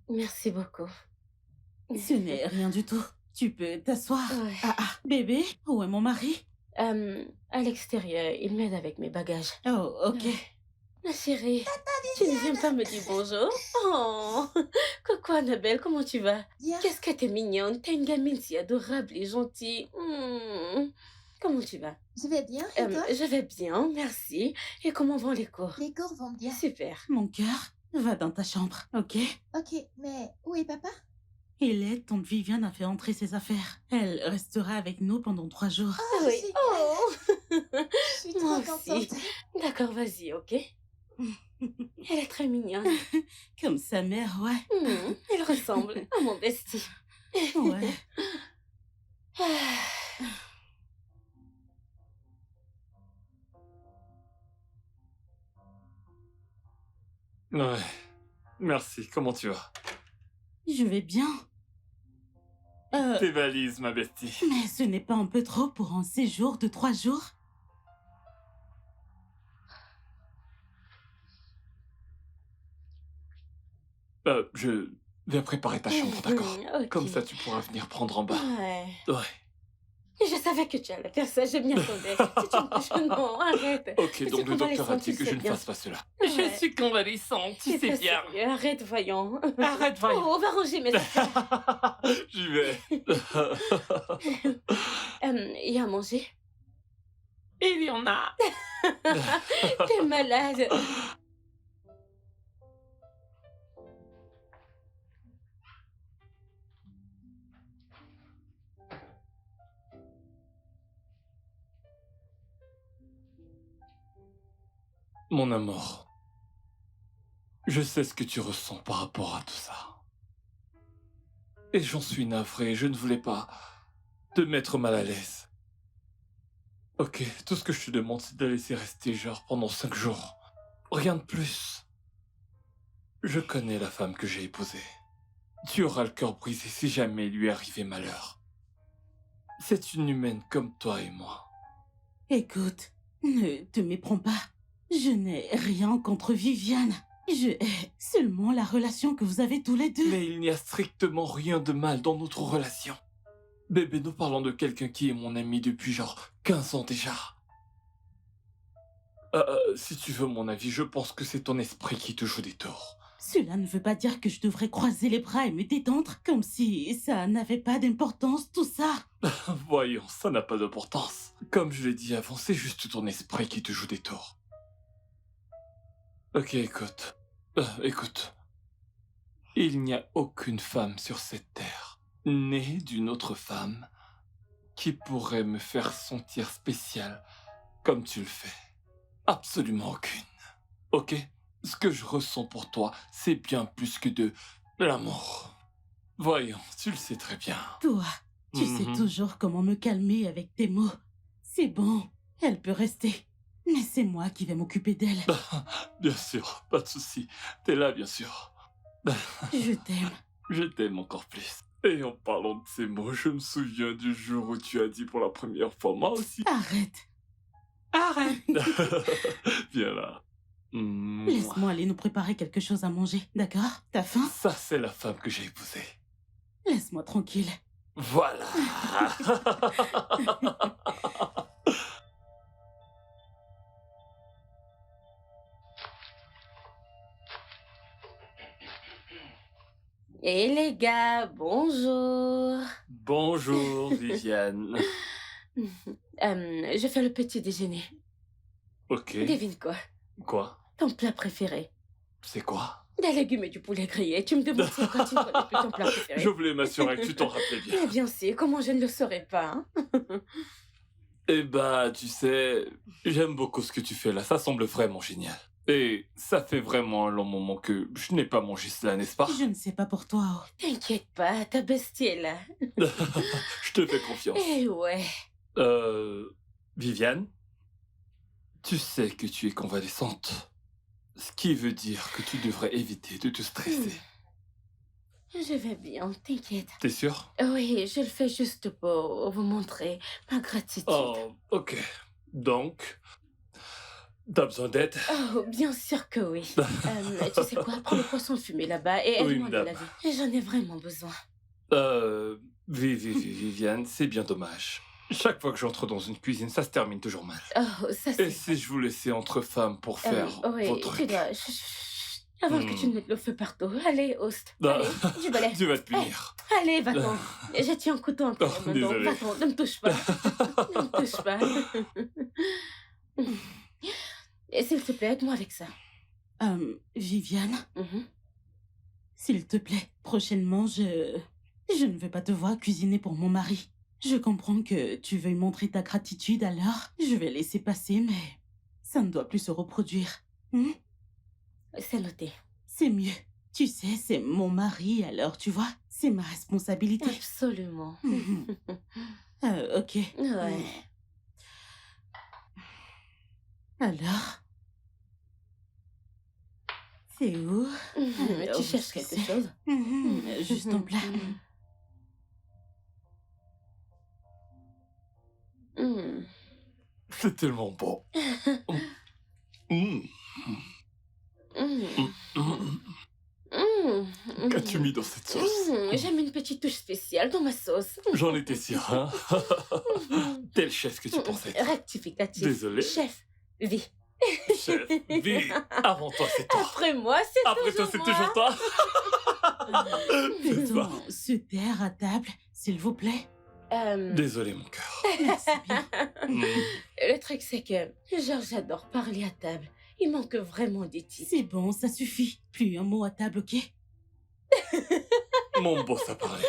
Merci beaucoup. Ce n'est rien du tout. Tu peux t'asseoir. Ouais. Bébé, où est mon mari? À l'extérieur, il m'aide avec mes bagages. Oh, ok. Ouais. Ma chérie, tu ne viens pas me dire bonjour? Oh, coucou Annabelle, comment tu vas? Bien, Qu'est-ce que t'es mignonne, t'es une gamine si adorable et gentille. Comment tu vas? je vais bien. Et toi? Je vais bien, merci. Et comment vont les cours? Les cours vont bien. Super. Mon cœur, va dans ta chambre, ok? Ok, mais où est papa? Il est, tante Viviane a fait entrer ses affaires. Elle restera avec nous pendant 3 jours. Oh, Oui. super. Oh, Je suis moi trop aussi. contente. D'accord, vas-y, ok? Elle est très mignonne. Comme sa mère, ouais. Elle ressemble à mon bestie. Ouais. Ah. Ouais. Merci, comment tu vas? Je vais bien. Tes valises, ma bestie. Mais ce n'est pas un peu trop pour un séjour de 3 jours? Je vais préparer ta chambre, d'accord? Ok. Comme ça, tu pourras venir prendre en bas. Ouais. Ouais. Je savais que tu allais faire ça, je m'y attendais. C'est une cochonne. Non, arrête. Ok, Je donc suis le docteur a convalescente, dit tu que sais je ne bien. fasse pas cela. Ouais. Je suis convalescente, tu C'est sais pas bien. sérieux, arrête, voyons. Arrête, voyons. Oh, on va ranger mes affaires. J'y vais. Il y a à manger? Il y en a. T'es malade. Mon amour, je sais ce que tu ressens par rapport à tout ça. Et j'en suis navré, je ne voulais pas te mettre mal à l'aise. Ok, tout ce que je te demande, c'est de la laisser rester genre pendant 5 jours. Rien de plus. Je connais la femme que j'ai épousée. Tu auras le cœur brisé si jamais il lui arrivait malheur. C'est une humaine comme toi et moi. Écoute, ne te méprends pas. Je n'ai rien contre Viviane. Je hais seulement la relation que vous avez tous les deux. Mais il n'y a strictement rien de mal dans notre relation. Bébé, nous parlons de quelqu'un qui est mon ami depuis genre 15 ans déjà. Si tu veux mon avis, je pense que c'est ton esprit qui te joue des tours. Cela ne veut pas dire que je devrais croiser les bras et me détendre, comme si ça n'avait pas d'importance, tout ça. Voyons, ça n'a pas d'importance. Comme je l'ai dit avant, c'est juste ton esprit qui te joue des tours. Ok, écoute. Écoute. Il n'y a aucune femme sur cette terre, née d'une autre femme, qui pourrait me faire sentir spécial comme tu le fais. Absolument aucune. Ok? Ce que je ressens pour toi, c'est bien plus que de l'amour. Voyons, tu le sais très bien. Toi, tu sais Mhm. toujours comment me calmer avec tes mots. C'est bon, elle peut rester. Mais c'est moi qui vais m'occuper d'elle. Bien sûr, pas de souci. T'es là, bien sûr. Je t'aime. Je t'aime encore plus. Et en parlant de ces mots, je me souviens du jour où tu as dit pour la première fois, moi aussi. Arrête. Arrête. Viens là. Mouah. Laisse-moi aller nous préparer quelque chose à manger, d'accord? T'as faim? Ça, c'est la femme que j'ai épousée. Laisse-moi tranquille. Voilà. Et les gars, bonjour. Bonjour, Viviane. Je fais le petit déjeuner. Ok. Devine quoi? Quoi? Ton plat préféré. C'est quoi? Des légumes et du poulet grillé. Tu me demandes c'est quoi, tu ne connais plus ton plat préféré. Je voulais m'assurer que tu t'en rappelais bien. Eh bien sûr, comment je ne le saurais pas, hein? Eh bah, tu sais, j'aime beaucoup ce que tu fais là. Ça semble vraiment génial. Et ça fait vraiment un long moment que je n'ai pas mangé cela, n'est-ce pas? Je ne sais pas pour toi. Oh. T'inquiète pas, ta bestie est là. Je te fais confiance. Eh ouais. Viviane, tu sais que tu es convalescente. Ce qui veut dire que tu devrais éviter de te stresser. Je vais bien, t'inquiète. T'es sûr? Oui, je le fais juste pour vous montrer ma gratitude. Oh, ok. Donc, T'as besoin d'aide? Oh, bien sûr que oui. Tu sais quoi? Prends le poisson fumé là-bas et Oui, aide-moi à le madame. laver. Et j'en ai vraiment besoin. Viviane, c'est bien dommage. Chaque fois que j'entre dans une cuisine, ça se termine toujours mal. Oh, ça Et c'est si vrai. je vous laissais entre femmes pour faire Oui, vos tu trucs? dois... Chut, chut, chut. Avant que tu Hmm. ne mettes le feu partout. Allez, Host. Ah. Allez, du balai. Tu vas te punir. Allez, va-t'en. J'ai tiens un couteau entre Oh, les mains, donc désolé. va-t'en. Ne me touche pas. Ne me touche pas. Et s'il te plaît, aide-moi avec ça. Viviane, Mhm. s'il te plaît, prochainement, je ne veux pas te voir cuisiner pour mon mari. Je comprends que tu veuilles montrer ta gratitude, alors je vais laisser passer, mais ça ne doit plus se reproduire. Hmm? C'est noté. C'est mieux. Tu sais, c'est mon mari, alors tu vois, c'est ma responsabilité. Absolument. Mhm. Ok. Ouais. Alors, c'est où? Alors, Tu je cherches sais. quelque chose? Juste en plat. C'est tellement bon. Mm. Qu'as-tu mis dans cette sauce? J'aime une petite touche spéciale dans ma sauce. J'en étais sûr, hein? Tel chef que tu pensais être. Rectificatif. Désolé. Chef, vie. Chef, vie. Avant toi, c'est toi. Après moi, c'est Après toi, c'est toujours toi. C'est ça. Peut-on se taire à table, s'il vous plaît? Désolé, mon cœur. Merci bien. Mm. Le truc, c'est que Georges adore parler à table. Il manque vraiment d'éthique. C'est bon, ça suffit. Plus un mot à table, ok? Mon beau, ça parlait.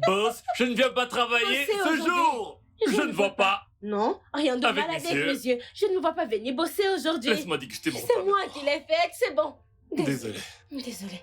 Boss, je ne viens pas travailler Bosser ce aujourd'hui. jour. Je ne vois pas. Non, rien de Avec mal avec mes yeux. mes yeux. Je ne me vois pas venir bosser aujourd'hui. Laisse-moi déguster mon C'est repas. moi qui l'ai fait, c'est bon. Désolé. Désolée.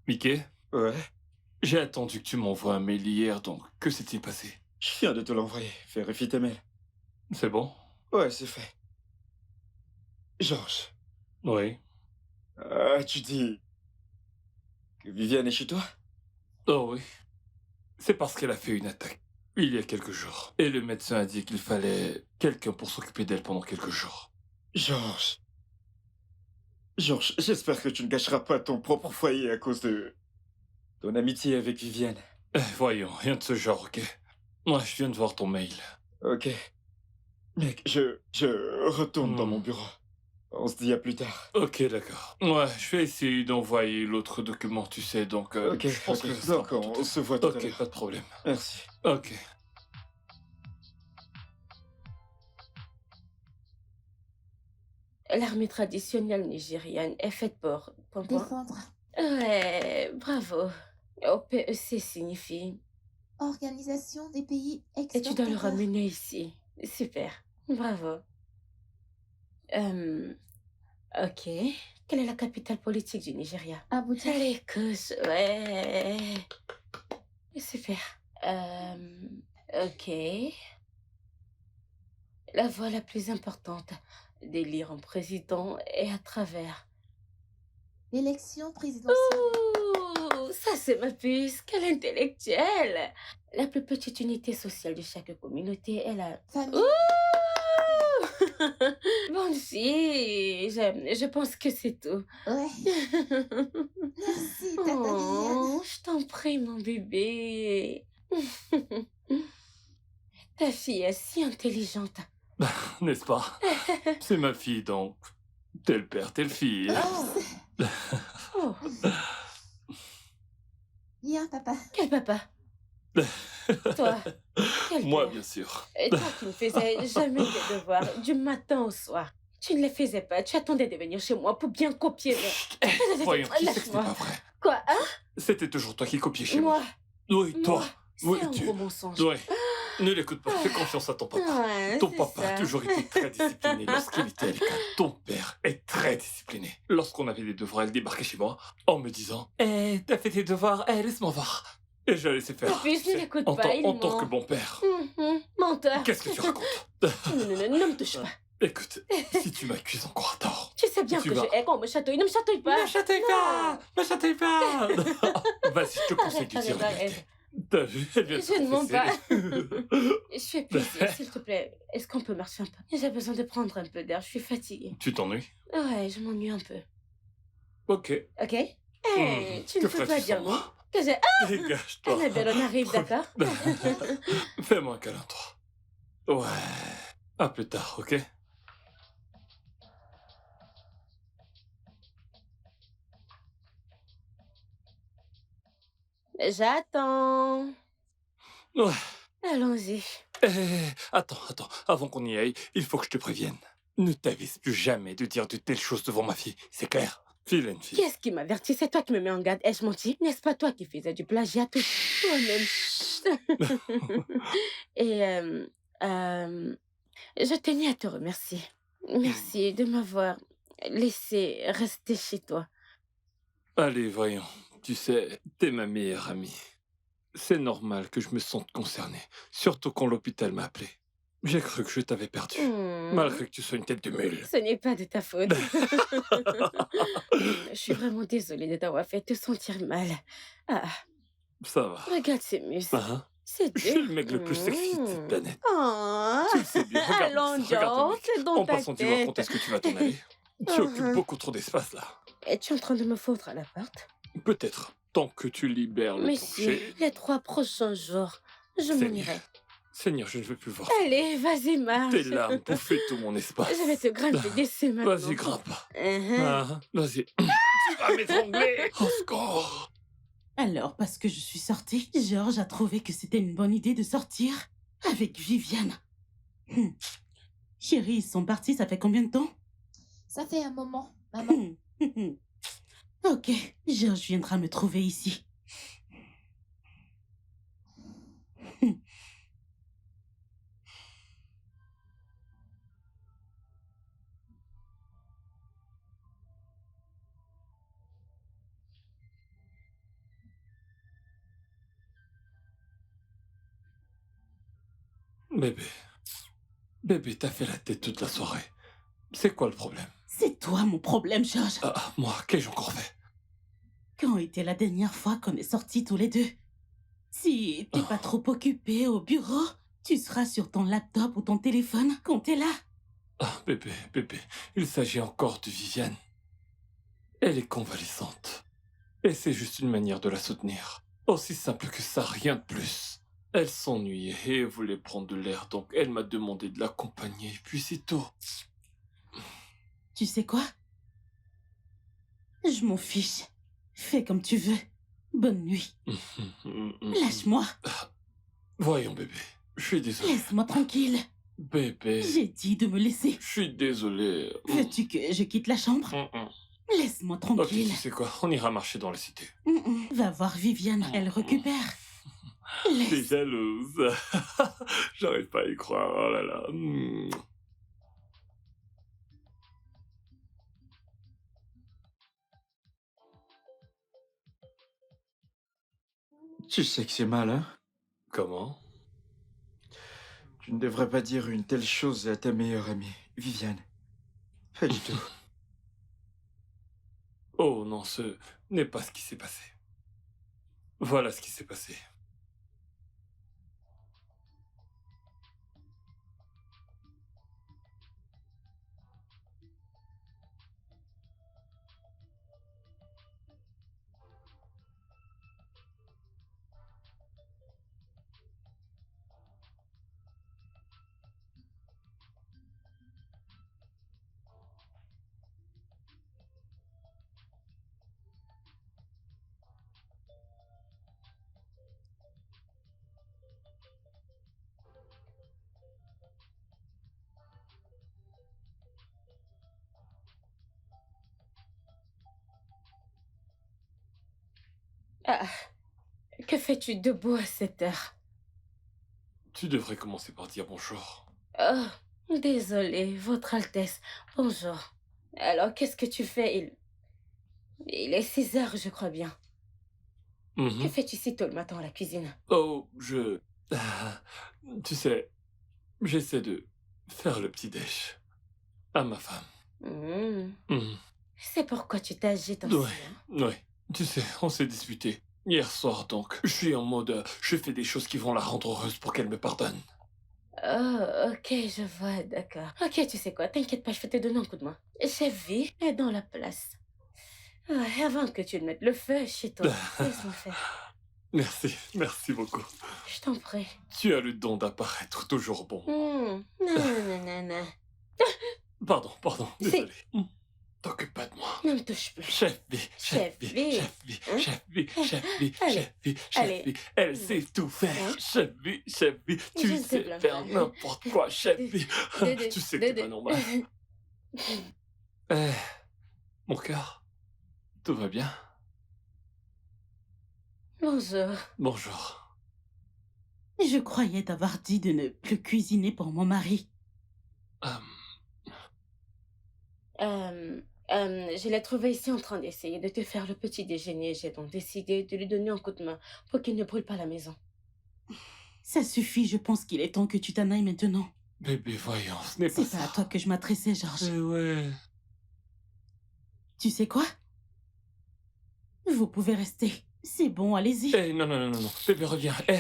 Mickey, Ouais, j'ai attendu que tu m'envoies un mail hier, donc que s'est-il passé? je viens de te l'envoyer. Vérifie tes mails. C'est bon? Ouais, c'est fait. Georges, Oui. tu dis que Viviane est chez toi? Oh oui. C'est parce qu'elle a fait une attaque il y a quelques jours. Et le médecin a dit qu'il fallait quelqu'un pour s'occuper d'elle pendant quelques jours. Georges. Georges, j'espère que tu ne gâcheras pas ton propre foyer à cause de ton amitié avec Viviane. Voyons, rien de ce genre, ok? Moi, je viens de voir ton mail. Ok. Mec, je retourne dans Hmm. mon bureau. On se dit à plus tard. Ok, d'accord. Ouais, je vais essayer d'envoyer l'autre document, tu sais, donc Ok, je pense que ça sera donc pour tout à on l'heure. se voit tout à Ok, l'heure. pas de problème. Merci. Ok. L'armée traditionnelle nigériane est faite pour... Point. Défendre. Ouais, bravo. OPEC signifie... Organisation des pays Et tu dois le exportateurs. ramener ici. Super. Bravo. Ok. Quelle est la capitale politique du Nigeria? Abuja. Les couches, ouais. Super. Ok. La voie la plus importante d'élire un président est à travers. L'élection présidentielle. Ouh, ça c'est ma puce, quelle intellectuelle! La plus petite unité sociale de chaque communauté est la... Famille. Ouh! Bonne fille, je pense que c'est tout. Ouais. Merci, Tata Viviane. Oh, je t'en prie, mon bébé. Ta fille est si intelligente. N'est-ce pas? C'est ma fille, donc. Tel père, telle fille. Oh, Oh, viens, papa. quel papa? Toi, quel Moi, père? bien sûr. Et toi qui ne faisais jamais tes devoirs du matin au soir. Tu ne les faisais pas. Tu attendais de venir chez moi pour bien copier. Voyons, tu sais que c'était Laisse-moi. pas vrai. Quoi, hein? C'était toujours toi qui copiais chez moi. Moi? Oui, toi. C'est Oui, un tu... gros mensonge. Oui. Ne l'écoute pas, fais confiance à ton papa. Ouais, Ton c'est papa ça. a toujours été très discipliné lorsqu'il était à l'école. Ton père est très discipliné. Lorsqu'on avait des devoirs, elle débarquait chez moi en me disant Eh, t'as fait tes devoirs laisse-moi voir. Et je la laissais faire. Papus, tu ne sais, l'écoute en, pas, tant- il en tant que ment. bon père. Menteur. Qu'est-ce que tu racontes Non, ne me touche pas. Écoute, si tu m'accuses encore à tort, Tu sais bien Tu que vas- je hais quand on me chatouille. Ne me chatouille pas. chatouille pas Me chatouille pas Vas-y, je te conseille de dire la Arrête. vérité. T'as vu, elle vient de Je ne mens confesser. Je suis épuisée, s'il te plaît. Est-ce qu'on peut marcher un peu? J'ai besoin de prendre un peu d'air. Je suis fatiguée. Tu t'ennuies Ouais, je m'ennuie un peu. Ok. Ok? Hey, tu Que ne peux pas ferais-tu dire sans non. moi Que j'ai... Dégage-toi. Annabelle, on arrive, d'accord? Fais-moi un câlin, toi. Ouais. À plus tard, ok? J'attends. Ouais. Allons-y. Attends. Avant qu'on y aille, il faut que je te prévienne. Ne t'avise plus jamais de dire de telles choses devant ma fille. C'est clair? Vilaine fille. Qui est-ce qui m'avertit? C'est toi qui me mets en garde. Ai-je menti? N'est-ce pas toi qui faisais du plagiat tout toi-même? Et je tenais à te remercier. Merci de m'avoir laissé rester chez toi. Allez, voyons. Tu sais, t'es ma meilleure amie. C'est normal que je me sente concerné. Surtout quand l'hôpital m'a appelé. J'ai cru que je t'avais perdu. Malgré que tu sois une tête de mule. Ce n'est pas de ta faute. Je suis vraiment désolée de t'avoir fait te sentir mal. Ah, Ça va. regarde ces muscles. Hein? C'est Je suis dur. le mec le plus sexy de cette planète. Oh, Tu le sais bien. Regarde allons, ça, regarde John, mec. c'est dans En ta passant, tu vois quand tête. est-ce que tu vas t'en aller. Tu occupes beaucoup trop d'espace là. Es-tu en train de me foutre à la porte? Peut-être. Tant que tu libères le Monsieur, plancher. les 3 prochains jours, je m'en Seigneur. irai. Seigneur, je ne veux plus voir. Allez, vas-y, marche. Tes larmes bouffaient tout mon espace. Je vais te grimper dessus maintenant. Vas-y, grimpe. Mhm. Vas-y. Tu vas m'étrangler. Au secours. Alors, parce que je suis sortie, Georges a trouvé que c'était une bonne idée de sortir avec Viviane. Chérie, ils sont partis, ça fait combien de temps? Ça fait un moment, maman. Ok, Georges viendra me trouver ici. Bébé. Bébé, t'as fait la tête toute la soirée. C'est quoi le problème? C'est toi mon problème, Georges. Moi, qu'ai-je encore fait? Quand était la dernière fois qu'on est sortis tous les deux? Si t'es pas trop occupé au bureau, tu seras sur ton laptop ou ton téléphone quand t'es là. Bébé, il s'agit encore de Viviane. Elle est convalescente. Et c'est juste une manière de la soutenir. Aussi simple que ça, rien de plus. Elle s'ennuyait et voulait prendre de l'air, donc elle m'a demandé de l'accompagner, puis c'est tout. Tu sais quoi? Je m'en fiche. Fais comme tu veux. Bonne nuit. Lâche-moi. Voyons, bébé. Je suis désolé. Laisse-moi tranquille. Bébé. J'ai dit de me laisser. Je suis désolé. Veux-tu que je quitte la chambre? Laisse-moi Ok, tranquille. tu sais quoi? On ira marcher dans la cité. Va voir Viviane, elle récupère. T'es Laisse. jalouse. J'arrive pas à y croire. Oh là là. Tu sais que c'est mal, hein? Comment? Tu ne devrais pas dire une telle chose à ta meilleure amie, Viviane. Pas du tout. Oh non, ce n'est pas ce qui s'est passé. Voilà ce qui s'est passé. Ah, que fais-tu debout à cette heure? Tu devrais commencer par dire bonjour. Oh, désolée, Votre Altesse. Bonjour. Alors, qu'est-ce que tu fais? Il est 6 heures, je crois bien. Que Mhm. fais-tu si tôt le matin à la cuisine? Oh, je... Tu sais, j'essaie de faire le petit déj à ma femme. Hmm. Mhm. C'est pourquoi tu t'agites ainsi, Ouais, hein? ouais. Tu sais, on s'est disputé hier soir, donc je suis en mode... je fais des choses qui vont la rendre heureuse pour qu'elle me pardonne. Oh, ok, je vois, d'accord. Ok, tu sais quoi, t'inquiète pas, je vais te donner un coup de main. Chef V est dans la place. Ouais, avant que tu ne mettes le feu chez toi, laisse-moi faire. Merci, merci beaucoup. Je t'en prie. Tu as le don d'apparaître toujours bon. Non, non, non, non, non. Pardon, C'est- désolé. T'occupe pas de moi. Ne me touche plus. Chef B, Chef chef B, B. chef B, Hein? chef B, chef B, Allez, chef B, allez. chef B. Elle sait tout faire. Hein? Chef B, Je tu ne te sais plains faire pas. n'importe quoi, chef B. Dédé, Tu sais que t'es Dédé. pas normal. Eh, mon cœur, tout va bien? Bonjour. Bonjour. Je croyais t'avoir dit de ne plus cuisiner pour mon mari. Je l'ai trouvé ici en train d'essayer de te faire le petit déjeuner. J'ai donc décidé de lui donner un coup de main pour qu'il ne brûle pas la maison. Ça suffit, je pense qu'il est temps que tu t'en ailles maintenant. Bébé, voyons, ce n'est pas C'est pas ça. à toi que je m'adressais, Georges. Eh ouais. Tu sais quoi? Vous pouvez rester. C'est bon, allez-y. Eh, non. Bébé, reviens. Eh,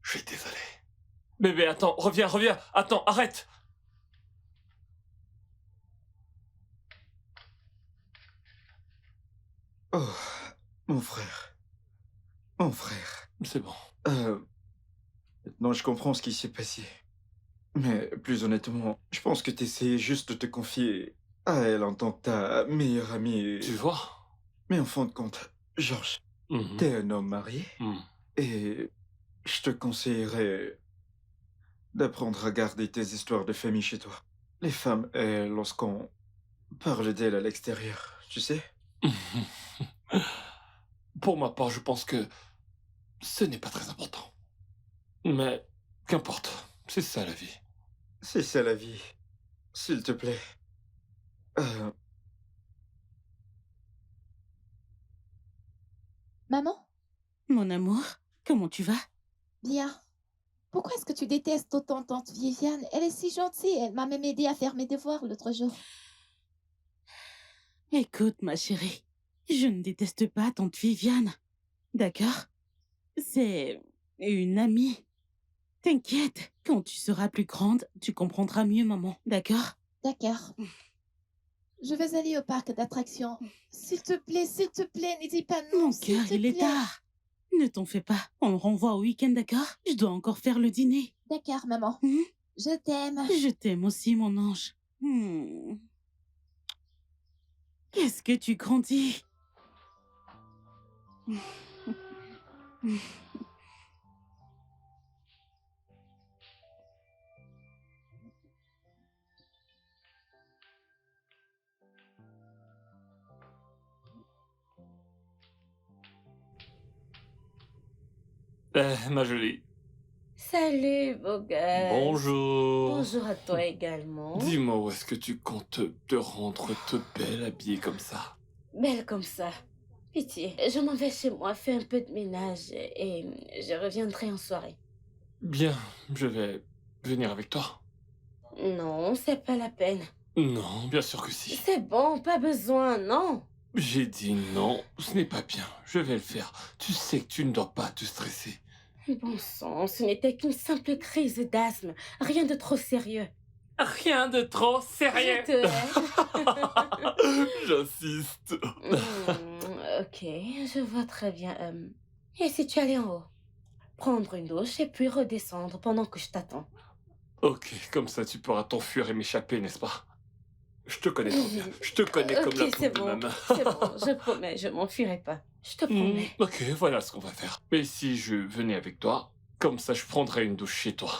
je suis désolé. Bébé, attends, reviens. Attends, arrête. Oh, mon frère. Mon frère. C'est bon. Maintenant, je comprends ce qui s'est passé. Mais plus honnêtement, je pense que t'essayais juste de te confier à elle en tant que ta meilleure amie. Tu vois? Mais en fin de compte, Georges, Mhm. t'es un homme marié Mhm. et je te conseillerais d'apprendre à garder tes histoires de famille chez toi. Les femmes, lorsqu'on parle d'elles à l'extérieur, tu sais? Pour ma part, je pense que ce n'est pas très important. Mais qu'importe, c'est ça la vie. C'est ça la vie. S'il te plaît. Maman? Mon amour, comment tu vas? Bien. Pourquoi est-ce que tu détestes autant tante Viviane? Elle est si gentille. Elle m'a même aidé à faire mes devoirs l'autre jour. Écoute, ma chérie, je ne déteste pas tante Viviane. D'accord? C'est une amie. T'inquiète, quand tu seras plus grande, tu comprendras mieux, maman. D'accord? D'accord. Je vais aller au parc d'attractions. S'il te plaît, ne dis pas non. Mon s'il cœur, te il est plaît. tard. Ne t'en fais pas. On le renvoie au week-end, d'accord? Je dois encore faire le dîner. D'accord, maman. Hmm? Je t'aime. Je t'aime aussi, mon ange. Qu'est-ce que tu grandis? Ma jolie. Salut, beau gosse. Bonjour. Bonjour à toi également. Dis-moi où est-ce que tu comptes te rendre toute belle habillée comme ça? Belle comme ça. Pitié, je m'en vais chez moi, fais un peu de ménage et je reviendrai en soirée. Bien, je vais venir avec toi. Non, c'est pas la peine. Non, bien sûr que si. C'est bon, pas besoin, non. J'ai dit non, ce n'est pas bien. Je vais le faire. Tu sais que tu ne dois pas te stresser. Bon sang, ce n'était qu'une simple crise d'asthme. Rien de trop sérieux. Rien de trop sérieux. Je te hais. J'insiste. Ok, je vois très bien. Et si tu allais en haut? Prendre une douche et puis redescendre pendant que je t'attends. Ok, comme ça tu pourras t'enfuir et m'échapper, n'est-ce pas? Je te connais trop bien. Je te connais comme la Ok, peau c'est de bon. ma main. C'est bon, je promets, je m'enfuirai pas. Je te promets. Ok, voilà ce qu'on va faire. Mais si je venais avec toi, comme ça je prendrais une douche chez toi.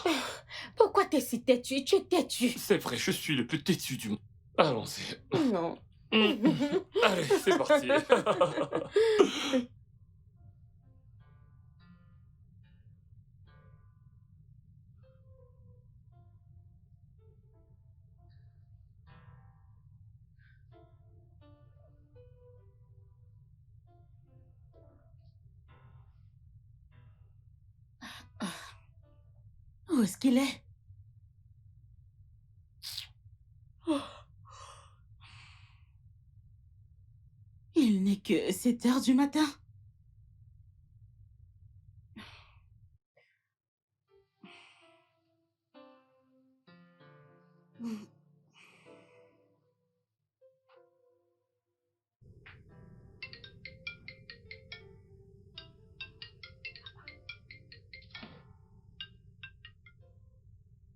Pourquoi t'es si têtu? Tu es têtu. C'est vrai, je suis le plus têtu du monde. Allons-y. Non. Allez, c'est parti. Où est-ce qu'il est? Oh. Il n'est que 7 heures du matin.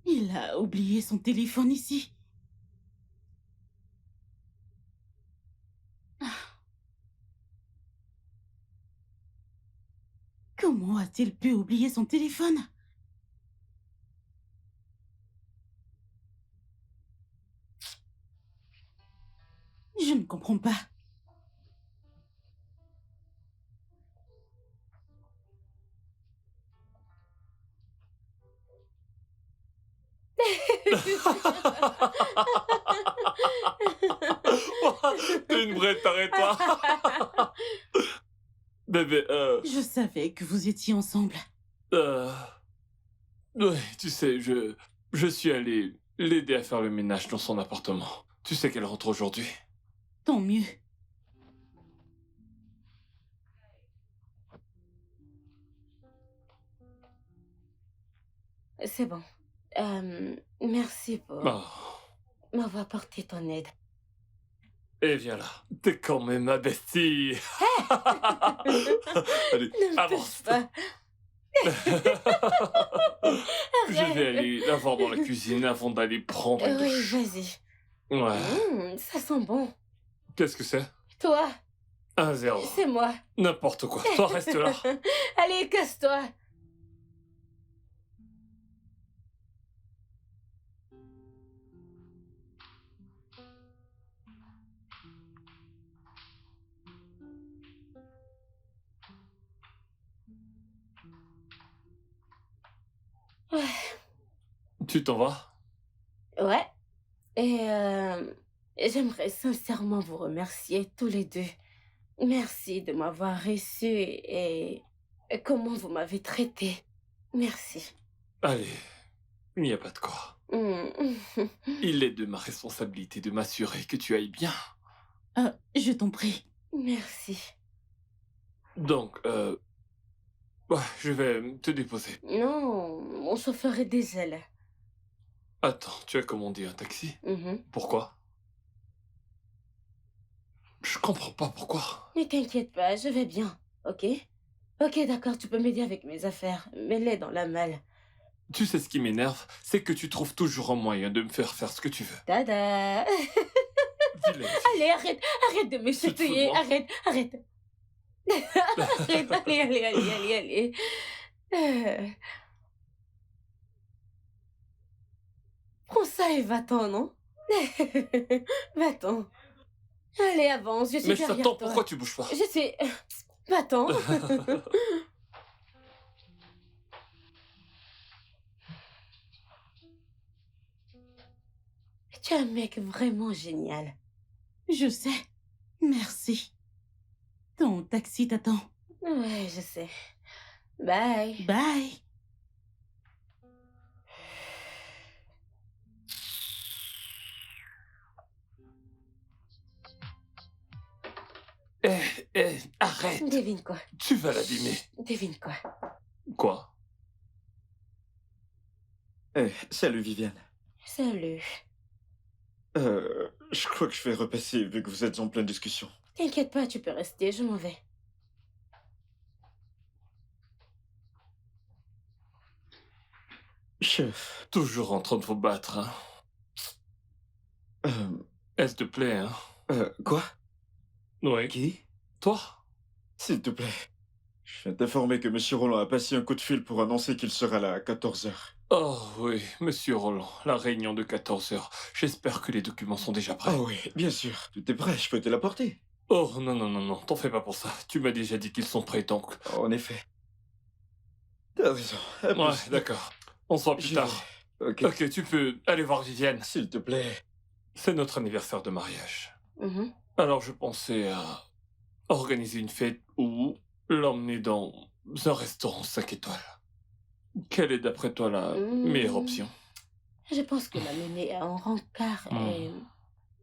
Il a oublié son téléphone ici. Comment a-t-il pu oublier son téléphone? Je ne comprends pas. T'es une vraie, t'arrête-toi. Bébé, Je savais que vous étiez ensemble. ouais, tu sais, je suis allé l'aider à faire le ménage dans son appartement. Tu sais qu'elle rentre aujourd'hui. Tant mieux. C'est bon. Merci pour Oh. m'avoir porté ton aide. Et viens là, t'es quand même ma bestie. Allez, Ne me avance. touche pas. Je vais aller la voir dans la cuisine avant d'aller prendre une Oui, douche. vas-y. Ouais. Ça sent bon. Qu'est-ce que c'est? Toi, 1-0. c'est moi. N'importe quoi. Toi, reste là. Allez, casse-toi. Ouais. Tu t'en vas? Ouais. Et j'aimerais sincèrement vous remercier tous les deux. Merci de m'avoir reçu et comment vous m'avez traité. Merci. Allez, il n'y a pas de quoi. Mm. Il est de ma responsabilité de m'assurer que tu ailles bien. Je t'en prie. Merci. Donc, ouais, je vais te déposer. Non, mon chauffeur est des ailes. Attends, tu as commandé un taxi? Mhm. Pourquoi? Je comprends pas pourquoi. Ne t'inquiète pas, je vais bien, ok? Ok, d'accord, tu peux m'aider avec mes affaires. Mets-les dans la malle. Tu sais ce qui m'énerve, c'est que tu trouves toujours un moyen de me faire faire ce que tu veux. Tada! Vilaine fille. Allez, arrête de me Tu te fous de chatouiller, moi? arrête. Arrête, allez. Prends ça et va-t'en, non? Va-t'en. Allez, avance, je suis Mais derrière Satan, toi. pourquoi tu bouges pas? Je suis... Va-t'en. Tu es un mec vraiment génial. Je sais. Merci. Ton taxi t'attend. Ouais, je sais. Bye. Bye. Arrête! Devine quoi? Tu vas l'abîmer. Devine quoi? Quoi? Salut Viviane. Salut. Je crois que je vais repasser vu que vous êtes en pleine discussion. T'inquiète pas, tu peux rester, je m'en vais. Chef, Toujours en train de vous battre, hein? S'il te plaît, hein? quoi? Oui. Qui? Toi? S'il te plaît. Je viens t'informer que Monsieur Roland a passé un coup de fil pour annoncer qu'il sera là à 14 heures. Oh oui, Monsieur Roland, la réunion de 14 heures. J'espère que les documents sont déjà prêts. Oh oui, bien sûr. Tout est prêt, je peux te l'apporter. Oh non, t'en fais pas pour ça. Tu m'as déjà dit qu'ils sont prêts, donc... En effet. T'as raison. À Ouais, plus. d'accord. On se voit plus J'y tard. vais. Ok. Ok, tu peux aller voir Viviane. S'il te plaît. C'est notre anniversaire de mariage. Mhm. Alors je pensais à organiser une fête ou l'emmener dans un restaurant 5 étoiles. Quelle est d'après toi la meilleure Hmm, option? je pense que la mener en rencard est Hmm,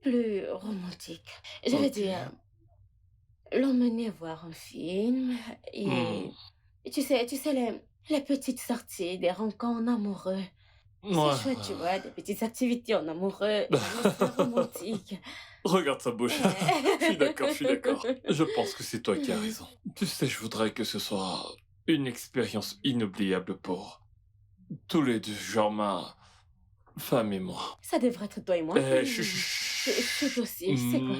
plus romantique. Je veux ok. dire, l'emmener voir un film Hmm, et tu sais les petites sorties, des rencontres amoureux. ouais, C'est chouette, tu ouais, vois, des petites activités en amoureux, ouais. une atmosphère romantique. Regarde sa bouche. Je suis d'accord, je suis d'accord. Je pense que c'est toi qui as Hmm. raison. Tu sais, je voudrais que ce soit une expérience inoubliable pour tous les deux, genre ma femme et moi. Ça devrait être toi et moi. Chut, Hmm. chut, C'est chut. possible, c'est quoi?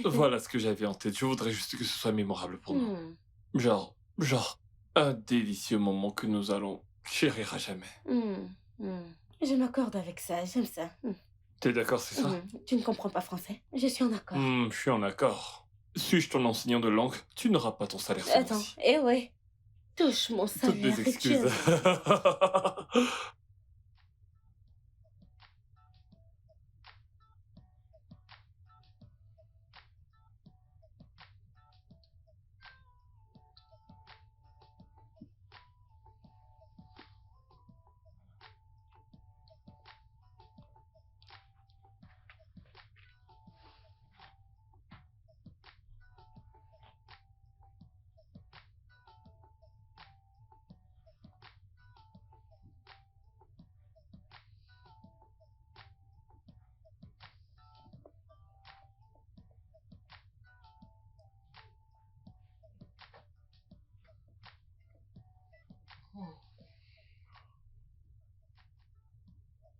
Voilà ce que j'avais en tête. Je voudrais juste que ce soit mémorable pour nous. Hmm, Genre, un délicieux moment que nous allons chérir à jamais. hmm, hmm. Je m'accorde avec ça, j'aime ça. T'es d'accord, c'est ça? Tu ne comprends pas français? Je suis en accord. Je suis en accord. Suis-je ton enseignant de langue? Tu n'auras pas ton salaire ce Attends, mois-ci. eh ouais, touche mon Toutes salaire mes et tu excuses.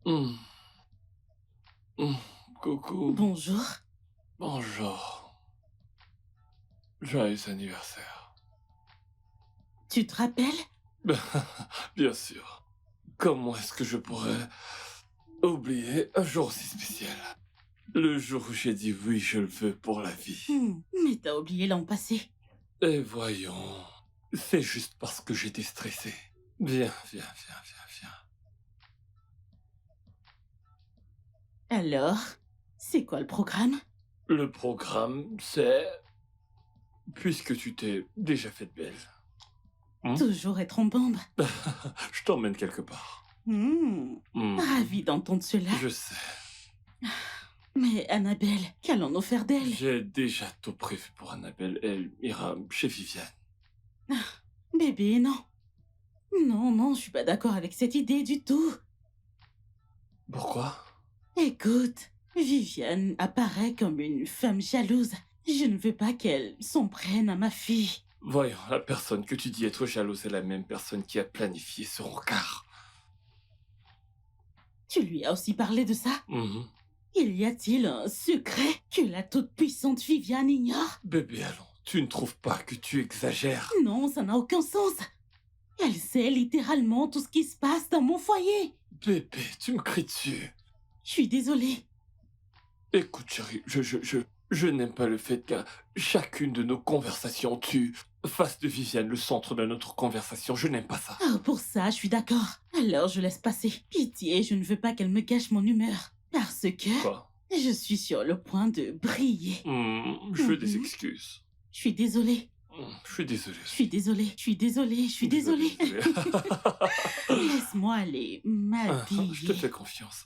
Hmm, hmm. Coucou. Bonjour. Bonjour. Joyeux anniversaire. Tu te rappelles? Bien sûr. Comment est-ce que je pourrais oublier un jour aussi spécial? Le jour où j'ai dit oui, je le veux pour la vie. Mais t'as oublié l'an passé. Et voyons, c'est juste parce que j'étais stressé. Viens, viens, viens, viens, viens. Alors, c'est quoi le programme? Le programme, c'est... Puisque tu t'es déjà faite belle, Toujours être en bombe. je t'emmène quelque part. Hmm, Hmm, Ravi d'entendre cela. Je sais. Mais Annabelle, qu'allons-nous faire d'elle? J'ai déjà tout prévu pour Annabelle. Elle ira chez Viviane. Bébé, non. Non, non, je suis pas d'accord avec cette idée du tout. Pourquoi? Écoute, Viviane apparaît comme une femme jalouse. Je ne veux pas qu'elle s'en prenne à ma fille. Voyons, la personne que tu dis être jalouse est la même personne qui a planifié ce rencard. Tu lui as aussi parlé de ça? Mhm. Y a-t-il un secret que la toute-puissante Viviane ignore? Bébé, allons, tu ne trouves pas que tu exagères? Non, ça n'a aucun sens. Elle sait littéralement tout ce qui se passe dans mon foyer. Bébé, tu me cries dessus. Je suis désolée. Écoute, chérie, je n'aime pas le fait qu'à chacune de nos conversations, tu fasses de Viviane le centre de notre conversation. Je n'aime pas ça. Ah, pour ça, je suis d'accord. Alors, je laisse passer. Pitié, je ne veux pas qu'elle me gâche mon humeur. Parce que Quoi? je suis sur le point de briller. Je veux des Mhm. excuses. Je suis désolée. Je suis désolé. Je suis désolée. Je suis désolée. Je suis désolée. Désolé. Laisse-moi aller Je te m'habiller. fais confiance.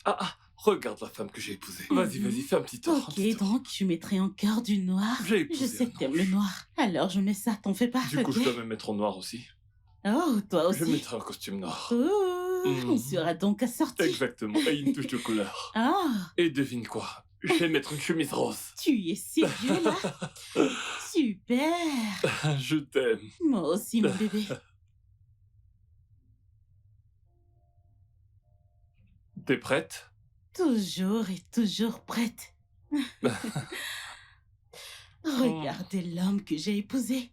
Regarde la femme que j'ai épousée. Vas-y, Mhm. vas-y, fais un petit tour. un Ok, petit tour. donc je mettrai encore du noir. J'ai épousé Je sais un que t'aimes ange. le noir. Alors je mets ça, t'en fais pas. Du coup, ok? je dois me mettre en noir aussi. Oh, toi Je aussi. mettrai un costume noir. Oh, Mhm. on sera donc assortis. Exactement. Et une touche de couleur. Ah, Et devine quoi? Je vais mettre une chemise rose. tu es sérieux là? Super. Je t'aime. Moi aussi, mon bébé. T'es prête? Toujours et toujours prête. Regardez l'homme que j'ai épousé.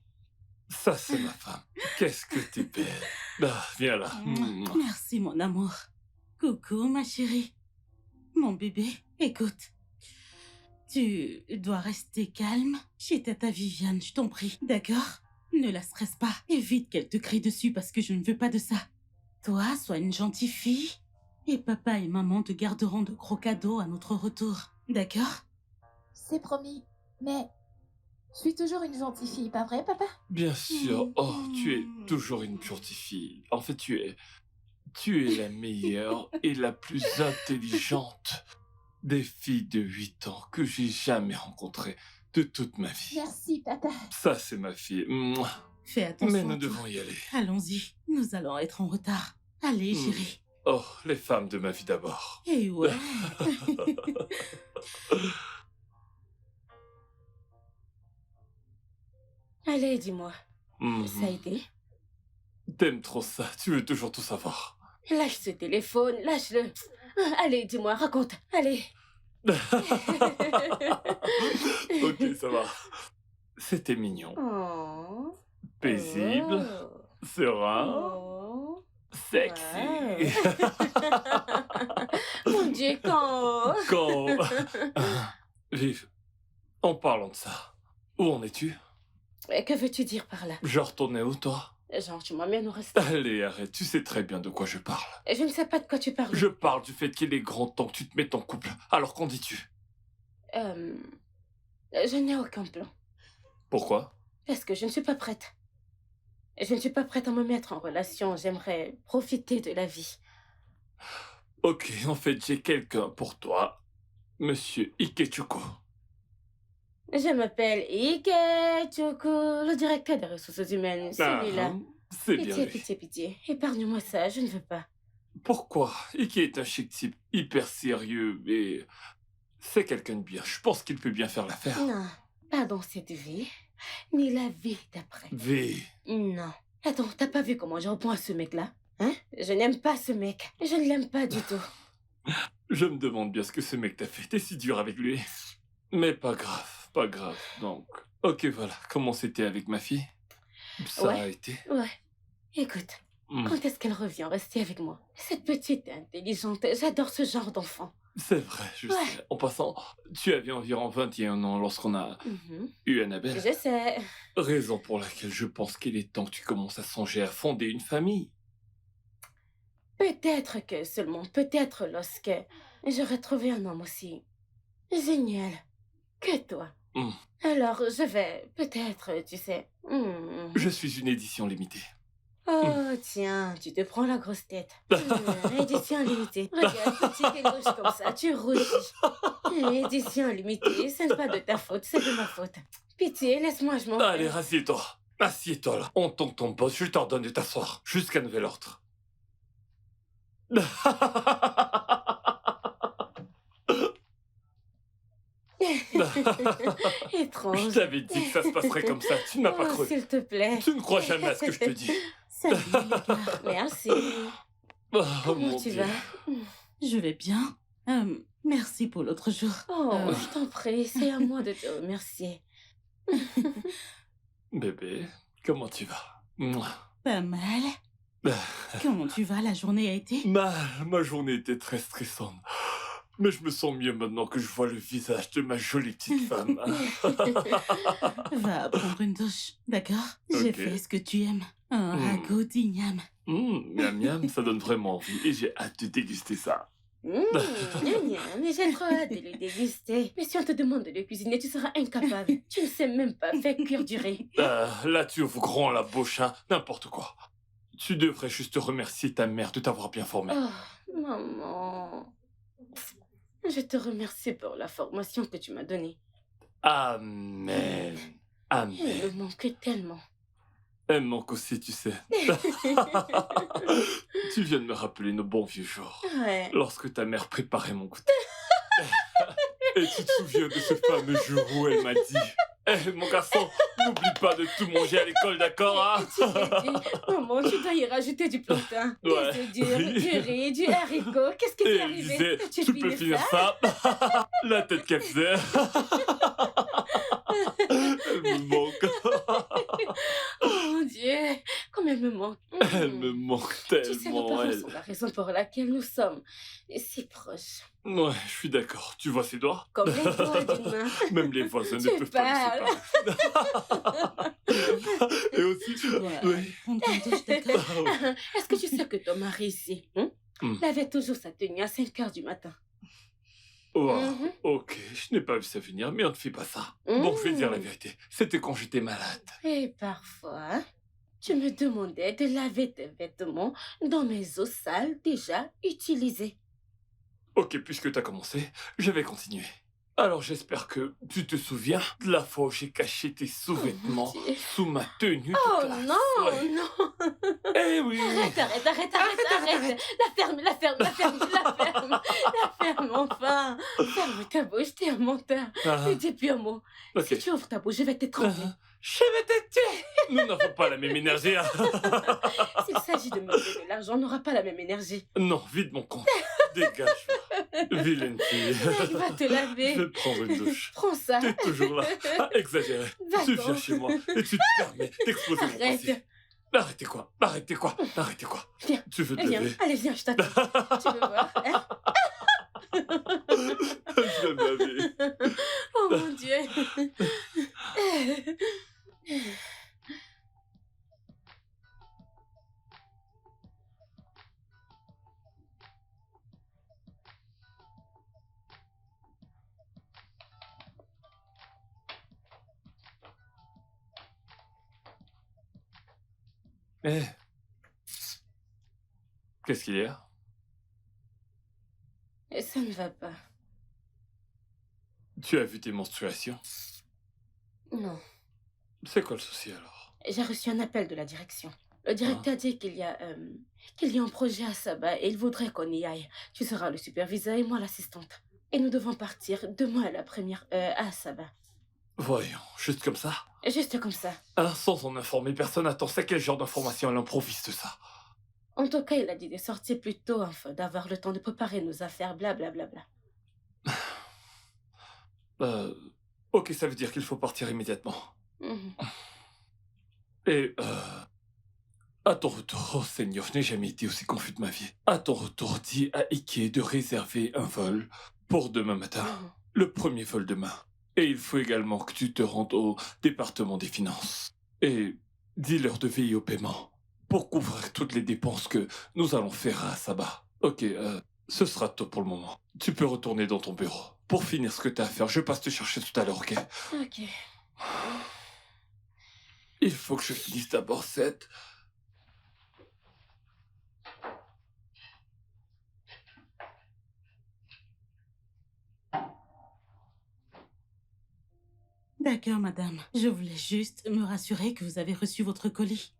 Ça, c'est ma femme. Qu'est-ce que t'es belle. Viens là. Merci, mon amour. Coucou, ma chérie. Mon bébé, écoute. Tu dois rester calme chez Tata Viviane, je t'en prie, d'accord? Ne la stresse pas. Évite qu'elle te crie dessus parce que je ne veux pas de ça. Toi, sois une gentille fille. Et papa et maman te garderont de gros cadeaux à notre retour. D'accord? C'est promis. Mais Je suis toujours une gentille fille, pas vrai, papa? Bien sûr. Oh, tu es toujours une gentille fille. En fait, tu es la meilleure et la plus intelligente des filles de 8 ans que j'ai jamais rencontrées de toute ma vie. Merci, papa. Ça, c'est ma fille. Mouah. Fais attention. Mais nous à toi. devons y aller. Allons-y, nous allons être en retard. Allez, Hmm. chérie. Oh, les femmes de ma vie d'abord. Et ouais. Allez, dis-moi, Mhm. ça a été? T'aimes trop ça, tu veux toujours tout savoir. Lâche ce téléphone, lâche-le. Allez, dis-moi, raconte. Allez. Ok, ça va. C'était mignon, Oh. paisible, Oh. serein, Oh. sexy. Mon Dieu, quand... Quand... Viv, en parlant de ça, où en es-tu? Que veux-tu dire par là? Je retournais où, toi? Genre, tu m'emmènes au restaurant. Allez, arrête, tu sais très bien de quoi je parle. Je ne sais pas de quoi tu parles. Je parle du fait qu'il est grand temps que tu te mettes en couple. Alors qu'en dis-tu? Je n'ai aucun plan. Pourquoi? Parce que je ne suis pas prête. Je ne suis pas prête à me mettre en relation. J'aimerais profiter de la vie. Ok, en fait, j'ai quelqu'un pour toi. Monsieur Ikechuko. Je m'appelle Ikechuku, le directeur des ressources humaines. Celui-là. C'est bien Pitié, lui. pitié, pitié. Épargne-moi ça, je ne veux pas. Pourquoi? Ike est un chic type hyper sérieux et c'est quelqu'un de bien. Je pense qu'il peut bien faire l'affaire. Non, pas dans cette vie, ni la vie d'après. V. Non. Attends, t'as pas vu comment je réponds à ce mec-là? Hein? Je n'aime pas ce mec. Je ne l'aime pas du tout. Je me demande bien ce que ce mec t'a fait. T'es si dur avec lui. Mais pas grave, pas grave. Donc, ok, voilà. Comment c'était avec ma fille? Ça Ouais. a été. Ouais. Écoute, Hmm. quand est-ce qu'elle revient rester avec moi? Cette petite est intelligente. J'adore ce genre d'enfant. C'est vrai, je Ouais. sais. En passant, tu avais environ 21 ans lorsqu'on a eu Annabelle. Je sais. Raison pour laquelle je pense qu'il est temps que tu commences à songer à fonder une famille. Peut-être que seulement, peut-être lorsque j'aurai trouvé un homme aussi génial que toi. Hmm. Alors, je vais, peut-être, tu sais. Je suis une édition limitée. Oh, tiens, tu te prends la grosse tête. Édition limitée. Regarde, petite et gauche comme ça, tu rougis. Édition limitée, ce n'est pas de ta faute, c'est de ma faute. Pitié, laisse-moi, je m'en vais. Allez, assieds-toi. Assieds-toi là. En tant que ton boss, je t'ordonne de t'asseoir. Jusqu'à nouvel ordre. Étrange. Je t'avais dit que ça se passerait comme ça. Tu ne m'as pas Oh, cru. s'il te plaît. Tu ne crois jamais à ce que je te dis. Salut, les gars. Merci. Oh Comment mon tu Dieu. vas? Je vais bien. Merci pour l'autre jour. Oh, je t'en prie, c'est à moi de te remercier. Bébé, comment tu vas? Mouah. Pas mal. Comment tu vas? La journée a été? Ma journée était très stressante. Mais je me sens mieux maintenant que je vois le visage de ma jolie petite femme. Va prendre une douche, d'accord? J'ai Ok. fait ce que tu aimes. Un ragoût d'igname. Miam miam, ça donne vraiment envie et j'ai hâte de déguster ça. Mais j'ai trop hâte de le déguster. Mais si on te demande de le cuisiner, tu seras incapable. Tu ne sais même pas faire cuire du riz. Là, tu ouvres grand la bouche, hein, n'importe quoi. Tu devrais juste remercier ta mère de t'avoir bien formé. Oh, maman. Je te remercie pour la formation que tu m'as donnée. Amen. Elle me Amen. manque tellement. Elle me manque aussi, tu sais. Tu viens de me rappeler nos bons vieux jours. Ouais. Lorsque ta mère préparait mon goûter. Et tu te souviens de ce fameux jour où elle m'a dit mon garçon, n'oublie pas de tout manger à l'école, d'accord hein? Tu t'es dit, maman, tu dois y rajouter du plantain, Ouais. des œufs durs, Oui. du riz, du haricot. Qu'est-ce qui Et t'est elle arrivé? disait, As-tu tu peux fini finir ça? ça. La tête qu'elle faisait. Elle me manque. Oh mon Dieu, comme elle me manque. Elle me manque Tu sais, nos tellement, parents elle. sont la raison pour laquelle nous sommes si proches. Ouais, je suis d'accord. Tu vois ses doigts? Comme les doigts d'une main. Même les voisins ne Tu peuvent pas parles. le séparer. Et aussi, Tu dois oui. aller prendre une douche, d'accord? Ah oui. Est-ce que tu sais que ton mari ici, Hmm. il avait toujours sa tenue à 5 heures du matin? Oh, Mhm. ok, je n'ai pas vu ça venir, mais on ne fait pas ça. Bon, je vais dire la Mhm. vérité. C'était quand j'étais malade. Et parfois, tu me demandais de laver tes vêtements dans mes eaux sales déjà utilisées. Ok, puisque t'as commencé, je vais continuer. Alors j'espère que tu te souviens de la fois où j'ai caché tes Oh mon sous-vêtements Dieu. sous ma tenue de Oh classe. non, Ouais. non. Eh oui. Arrête. La ferme, enfin. Ferme ta bouche, t'es un menteur. Ah, Ne dis plus un mot. ok. Si tu ouvres ta bouche, je vais t'étrangler. Je vais te tuer. Nous n'avons pas la même énergie. Hein. S'il s'agit de me donner de l'argent, on n'aura pas la même énergie. Non, vide mon compte. Dégage-moi. Vilaine fille. Mec, va te Je laver. vais prendre une douche. Prends ça. T'es toujours là. Ah, exagéré. Tu viens Va-t'en. chez moi et tu te permets d'exploser mon passif. Arrête. Arrêtez quoi. Viens. Tu veux te Viens. lever? Allez, viens, je t'attends. Tu veux voir, hein? Je vais me laver. Oh mon Dieu. Eh, qu'est-ce qu'il y a? Ça ne va pas. Tu as vu tes menstruations? Non. C'est quoi le souci alors? J'ai reçu un appel de la direction. Le directeur dit qu'il y a un projet à Saba et il voudrait qu'on y aille. Tu seras le superviseur et moi l'assistante. Et nous devons partir demain à la première à Saba. Voyons, juste comme ça? Juste comme ça. Hein, sans en informer personne, attends, c'est quel genre d'information elle improvise ça? En tout cas, il a dit de sortir plus tôt afin d'avoir le temps de préparer nos affaires, blablabla. Ok, ça veut dire qu'il faut partir immédiatement. Mhm. Et, à ton retour, oh Seigneur, je n'ai jamais été aussi confus de ma vie. À ton retour, dis à Ike de réserver un vol pour demain matin. Mhm. Le premier vol demain. Et il faut également que tu te rendes au département des finances. Et dis-leur de veiller au paiement pour couvrir toutes les dépenses que nous allons faire à Saba. Ok, ce sera tout pour le moment. Tu peux retourner dans ton bureau. Pour finir ce que t'as à faire, je passe te chercher tout à l'heure, ok? Ok. Il faut que je finisse d'abord cette... D'accord, madame. Je voulais juste me rassurer que vous avez reçu votre colis.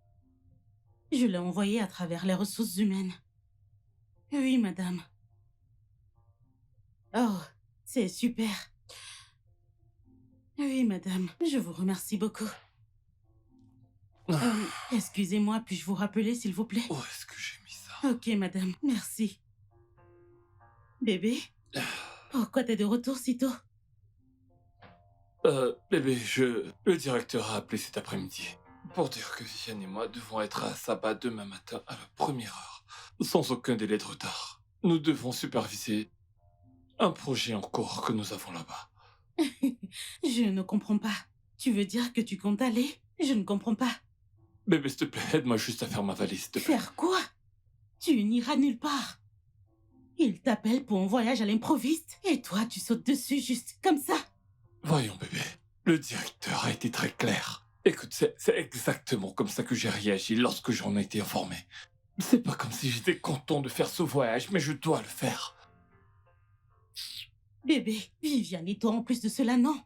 Je l'ai envoyé à travers les ressources humaines. Oui, madame. Oh, c'est super. Oui, madame. Je vous remercie beaucoup. Excusez-moi, puis-je vous rappeler, s'il vous plaît? Où est-ce que j'ai mis ça? Ok, madame. Merci. Bébé? Pourquoi t'es de retour si tôt? Bébé, le directeur a appelé cet après-midi pour dire que Viviane et moi devons être à Saba demain matin à la première heure, sans aucun délai de retard. Nous devons superviser un projet en cours que nous avons là-bas. Je ne comprends pas. Tu veux dire que tu comptes aller? Je ne comprends pas. Bébé, s'il te plaît, aide-moi juste à faire ma valise, s'il te plaît. Faire quoi? Tu n'iras nulle part. Il t'appelle pour un voyage à l'improviste et toi, tu sautes dessus juste comme ça. Voyons, bébé, le directeur a été très clair. Écoute, c'est exactement comme ça que j'ai réagi lorsque j'en ai été informé. C'est pas comme si j'étais content de faire ce voyage, mais je dois le faire. Bébé, Viviane et toi en plus de cela, non.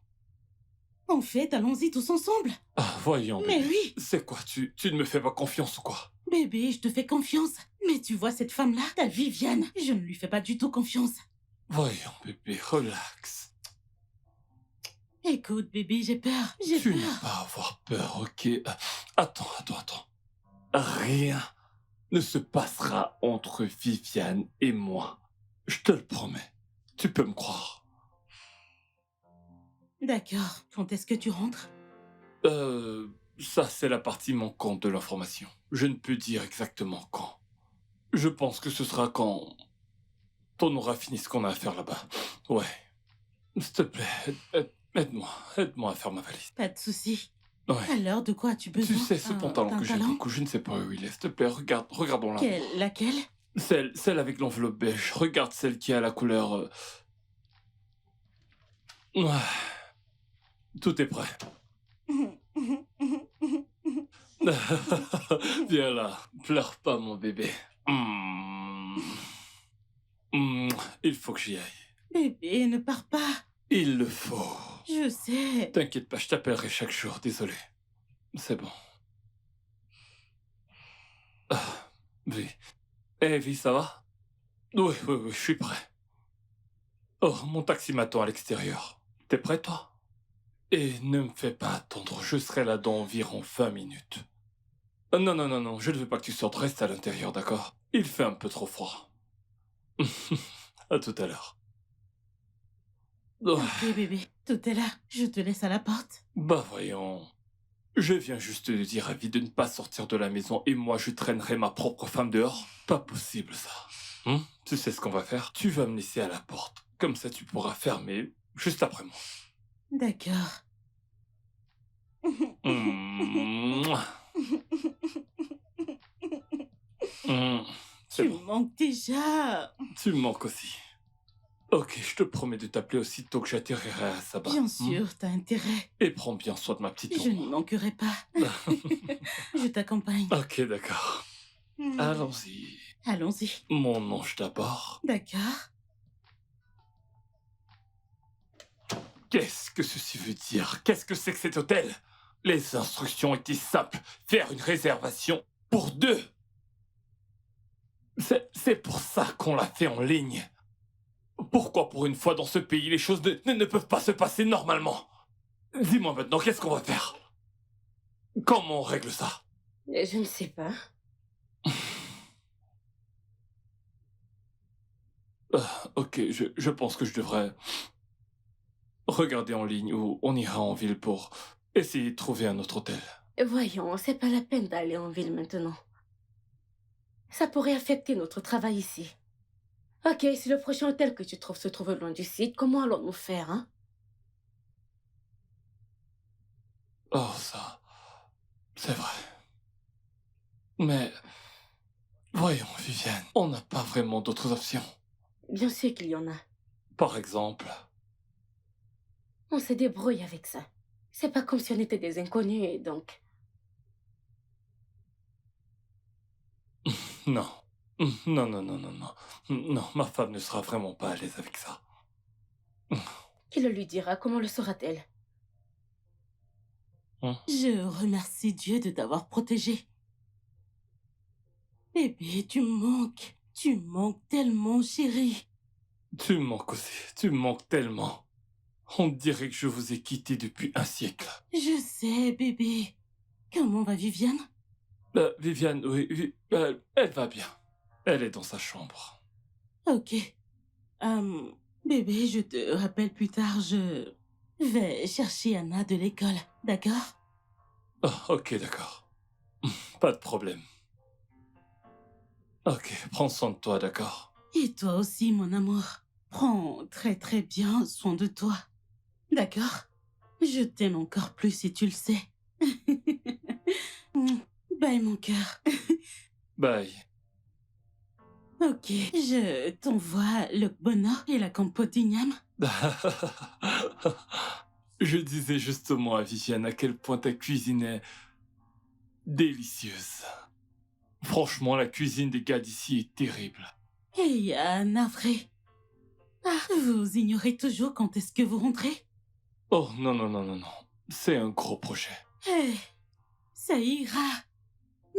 En fait, allons-y tous ensemble. Ah, voyons, bébé. Mais oui. C'est quoi, tu ne me fais pas confiance ou quoi? Bébé, je te fais confiance. Mais tu vois cette femme-là, ta Viviane, je ne lui fais pas du tout confiance. Voyons, bébé, relax. Écoute, bébé, j'ai peur. J'ai Tu peur. n'as pas à avoir peur, ok? Attends. Rien ne se passera entre Viviane et moi. Je te le promets. Tu peux me croire. D'accord. Quand est-ce que tu rentres? Ça c'est la partie manquante de l'information. Je ne peux dire exactement quand. Je pense que ce sera quand on aura fini ce qu'on a à faire là-bas. Ouais. S'il te plaît, aide-moi à faire ma valise. Pas de souci. Ouais. Alors, de quoi as-tu besoin? Tu sais, ce pantalon que j'aime pantalon? beaucoup, je ne sais pas où il est. S'il te plaît, regardons-la. Laquelle? Celle avec l'enveloppe beige. Regarde celle qui a la couleur... Ouais. Tout est prêt. Viens là, pleure pas mon bébé. Hmm, il faut que j'y aille. Bébé, ne pars pas. Il le faut. Je sais. T'inquiète pas, je t'appellerai chaque jour, désolé. C'est bon. Ah, Vi. Eh, Vi, ça va? Oui, oui, oui, je suis prêt. Oh, mon taxi m'attend à l'extérieur. T'es prêt, toi? Et ne me fais pas attendre, je serai là dans environ 20 minutes. Non, non, non, non, je ne veux pas que tu sortes, reste à l'intérieur, d'accord? Il fait un peu trop froid. À tout à l'heure. Oh, Ok, bébé. Tout est là. Je te laisse à la porte. bah voyons. Je viens juste de dire à Vi de ne pas sortir de la maison et moi je traînerai ma propre femme dehors. Pas possible ça. Tu sais ce qu'on va faire? Tu vas me laisser à la porte. Comme ça tu pourras fermer juste après moi. D'accord. Mouah. C'est Tu bon. manques déjà. Tu me manques aussi. Ok, je te promets de t'appeler aussitôt que j'atterrirai à Sabah. Bien sûr, t'as intérêt. Et prends bien soin de ma petite Je n'y ombre. manquerai pas. Je t'accompagne. Ok, d'accord. Allons-y. Allons-y. Mon ange d'abord. D'accord. Qu'est-ce que ceci veut dire? Qu'est-ce que c'est que cet hôtel? Les instructions étaient simples. Faire une réservation pour 2. C'est pour ça qu'on l'a fait en ligne. Pourquoi pour une fois dans ce pays les choses ne peuvent pas se passer normalement? Dis-moi maintenant, qu'est-ce qu'on va faire? Comment on règle ça? Je ne sais pas. Ok, je pense que je devrais regarder en ligne ou on ira en ville pour essayer de trouver un autre hôtel. Voyons, c'est pas la peine d'aller en ville maintenant. Ça pourrait affecter notre travail ici. Ok, si le prochain hôtel que tu trouves se trouve loin du site, comment allons-nous faire, hein? Oh, ça, c'est vrai. Mais, voyons, Viviane, on n'a pas vraiment d'autres options. Bien sûr qu'il y en a. Par exemple, On se débrouille avec ça. C'est pas comme si on était des inconnus, et donc... non. Non, non, non, non, non. Non, ma femme ne sera vraiment pas à l'aise avec ça. Qui le lui dira? Comment le saura-t-elle? Je remercie Dieu de t'avoir protégé. Bébé, tu me manques. Tu me manques tellement, chérie. Tu me manques aussi, tu me manques tellement. On dirait que je vous ai quitté depuis un siècle. Je sais, bébé. Comment va Viviane? Viviane, oui, elle va bien. Elle est dans sa chambre. Ok. Bébé, je te rappelle plus tard, je vais chercher Anna de l'école, d'accord? Oh, ok, d'accord. Pas de problème. Ok, prends soin de toi, d'accord? Et toi aussi, mon amour. Prends très très bien soin de toi, d'accord? Je t'aime encore plus et tu le sais. Bye, mon cœur. Bye. Ok, je t'envoie le bonheur et la compote d'igname. Je disais justement à Viviane à quel point ta cuisine est délicieuse. Franchement, la cuisine des gars d'ici est terrible. Hey, navré. Ah, vous ignorez toujours quand est-ce que vous rentrez? Oh non, non, non, non, non. C'est un gros projet. Hey, ça ira.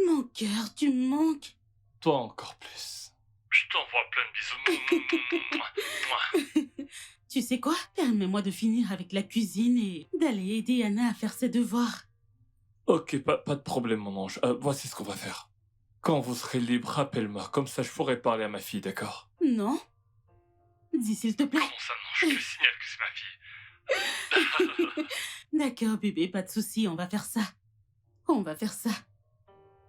Mon cœur, tu me manques. Toi encore plus. Je t'envoie plein de bisous. Tu sais quoi? Permets-moi de finir avec la cuisine et d'aller aider Anna à faire ses devoirs. Ok, pas de problème, mon ange. Voici ce qu'on va faire. Quand vous serez libre, rappelle-moi. Comme ça, je pourrai parler à ma fille, d'accord? Non? Dis s'il te plaît. Comment ça, non? Je te signale que c'est ma fille. D'accord, bébé, pas de souci, on va faire ça. On va faire ça.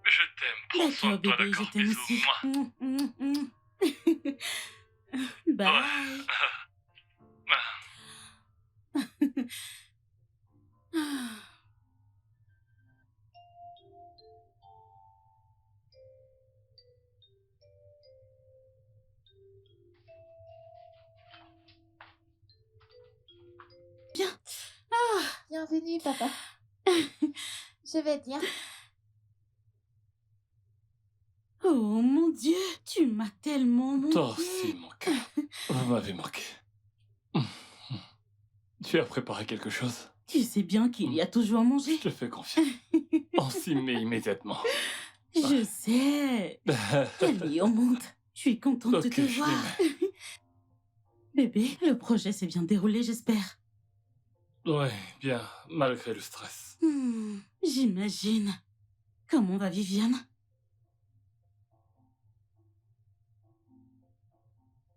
Je t'aime. Prends soin de D'accord, toi, bébé, je d'accord? t'aime Bisous. aussi. Bye. Bienvenue, papa. Je vais bien. Oh mon Dieu, tu m'as tellement Toi manqué. aussi, mon cœur. Vous m'avez manqué. Tu as préparé quelque chose? Tu sais bien qu'il y a toujours à manger. Je te fais confiance. On s'y met immédiatement. Je sais. Allez, on monte. Je suis contente de Ok, te je voir. m'y mets. Bébé, le projet s'est bien déroulé, j'espère. Ouais, bien, malgré le stress. J'imagine. Comment va Viviane?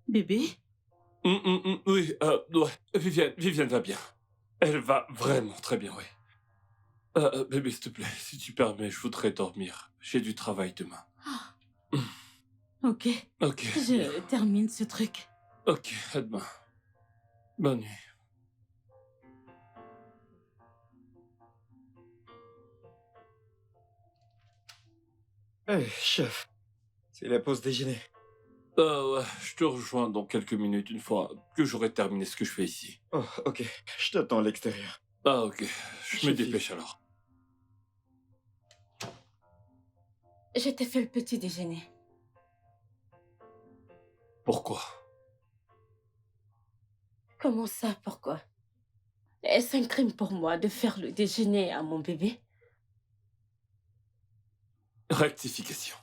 Bébé? Oui, ouais, Viviane va bien. Elle va vraiment très bien, oui. Bébé, s'il te plaît, si tu permets, je voudrais dormir. J'ai du travail demain. Ok, Ok, bien. je termine ce truc. Ok, à demain. Bonne nuit. Hé, chef, c'est la pause déjeuner. Ouais, je te rejoins dans quelques minutes, une fois que j'aurai terminé ce que je fais ici. Oh, ok, je t'attends à l'extérieur. Ah, ok, je me Chef, dépêche alors. Je t'ai fait le petit déjeuner. Pourquoi? Comment ça, pourquoi? Est-ce un crime pour moi de faire le déjeuner à mon bébé? Rectification.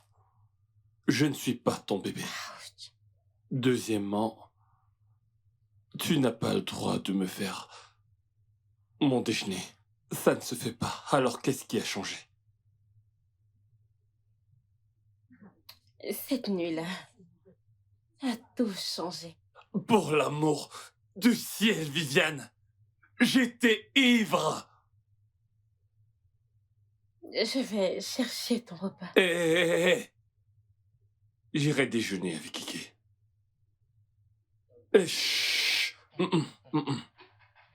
Je ne suis pas ton bébé. Ouch. Deuxièmement, tu n'as pas le droit de me faire mon déjeuner. Ça ne se fait pas. Alors qu'est-ce qui a changé? Cette nuit-là a tout changé. Pour l'amour du ciel, Viviane! J'étais ivre! Je vais chercher ton repas. Eh. J'irai déjeuner avec Kiki. Chut!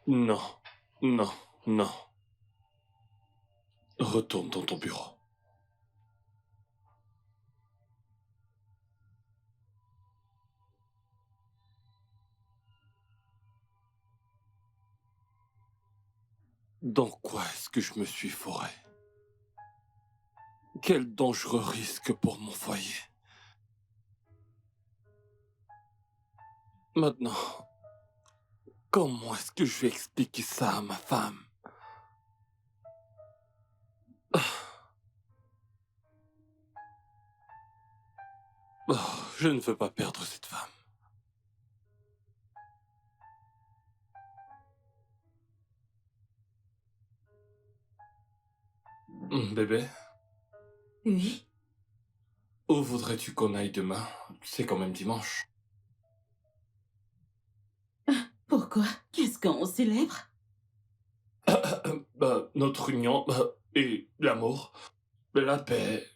Non, non, non. Retourne dans ton bureau. Dans quoi est-ce que je me suis fourré? Quel dangereux risque pour mon foyer. Maintenant, comment est-ce que je vais expliquer ça à ma femme? Oh, je ne veux pas perdre cette femme. Bébé, Oui? où voudrais-tu qu'on aille demain? C'est quand même dimanche. Pourquoi? Qu'est-ce qu'on célèbre? Notre union et l'amour, la paix,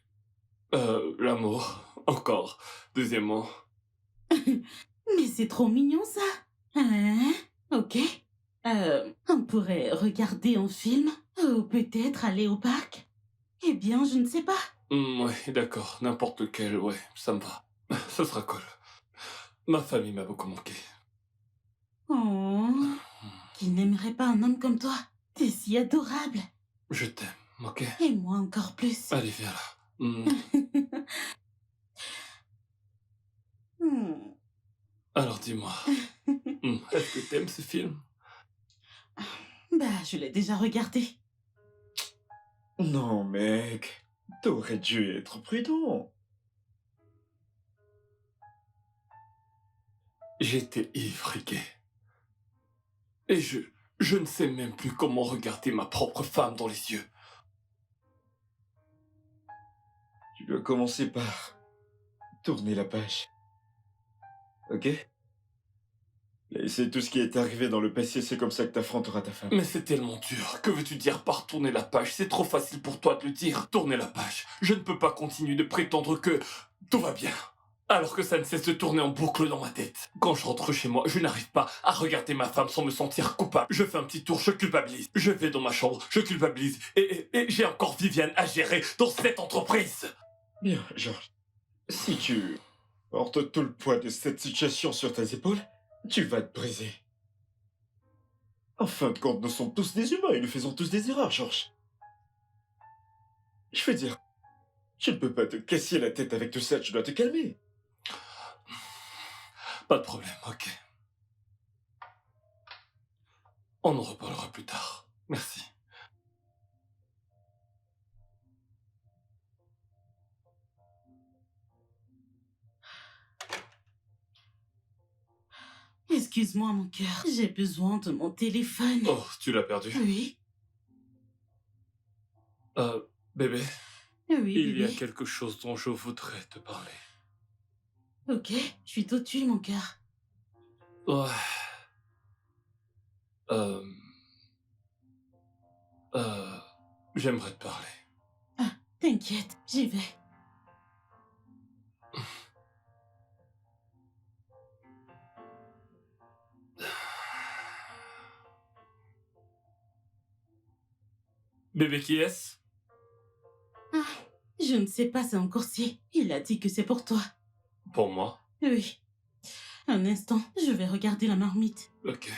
l'amour, encore. Deuxièmement, Mais c'est trop mignon, ça. Hein? Ok. On pourrait regarder un film ou peut-être aller au parc. Eh bien, je ne sais pas. ouais, d'accord, n'importe lequel, ouais, ça me va. Ce sera cool. Ma famille m'a beaucoup manqué. Oh, qui n'aimerait pas un homme comme toi? T'es si adorable. Je t'aime, ok? Et moi encore plus. Allez, viens là. Hmm. Alors dis-moi, est-ce que t'aimes ce film? Bah, je l'ai déjà regardé. Non, mec, t'aurais dû être prudent. J'étais ivre et gai. Et je ne sais même plus comment regarder ma propre femme dans les yeux. Tu dois commencer par tourner la page. Ok? Laisser tout ce qui est arrivé dans le passé, c'est comme ça que t'affronteras ta femme. Mais c'est tellement dur. Que veux-tu dire par tourner la page? C'est trop facile pour toi de le dire. Tourner la page. Je ne peux pas continuer de prétendre que tout va bien. Alors que ça ne cesse de tourner en boucle dans ma tête. Quand je rentre chez moi, je n'arrive pas à regarder ma femme sans me sentir coupable. Je fais un petit tour, je culpabilise. Je vais dans ma chambre, je culpabilise. Et j'ai encore Viviane à gérer dans cette entreprise. Bien, Georges. Si tu portes tout le poids de cette situation sur tes épaules, tu vas te briser. En fin de compte, nous sommes tous des humains et nous faisons tous des erreurs, Georges. Je veux dire, je ne peux pas te casser la tête avec tout ça, tu dois te calmer. Pas de problème, ok. On en reparlera plus tard. Merci. Excuse-moi, mon cœur. J'ai besoin de mon téléphone. Oh, tu l'as perdu. Oui, Bébé, oui, il y a bébé. quelque chose dont je voudrais te parler. Ok, je suis tout tué, mon cœur. Ouais. Euh... J'aimerais te parler. Ah, t'inquiète, j'y vais. Bébé, qui est-ce? Ah, je ne sais pas, c'est un coursier. Il a dit que c'est pour toi. Pour moi. Oui. Un instant, je vais regarder la marmite. Ok.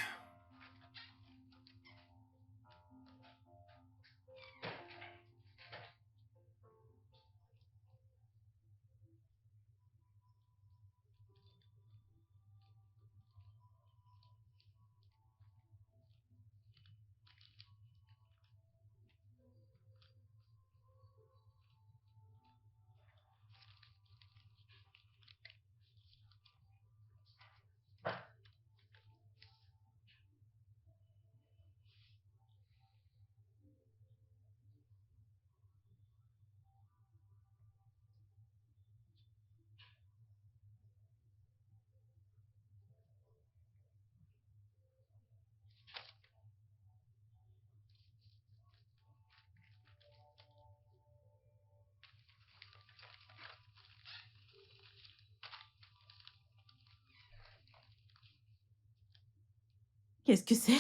Qu'est-ce que c'est?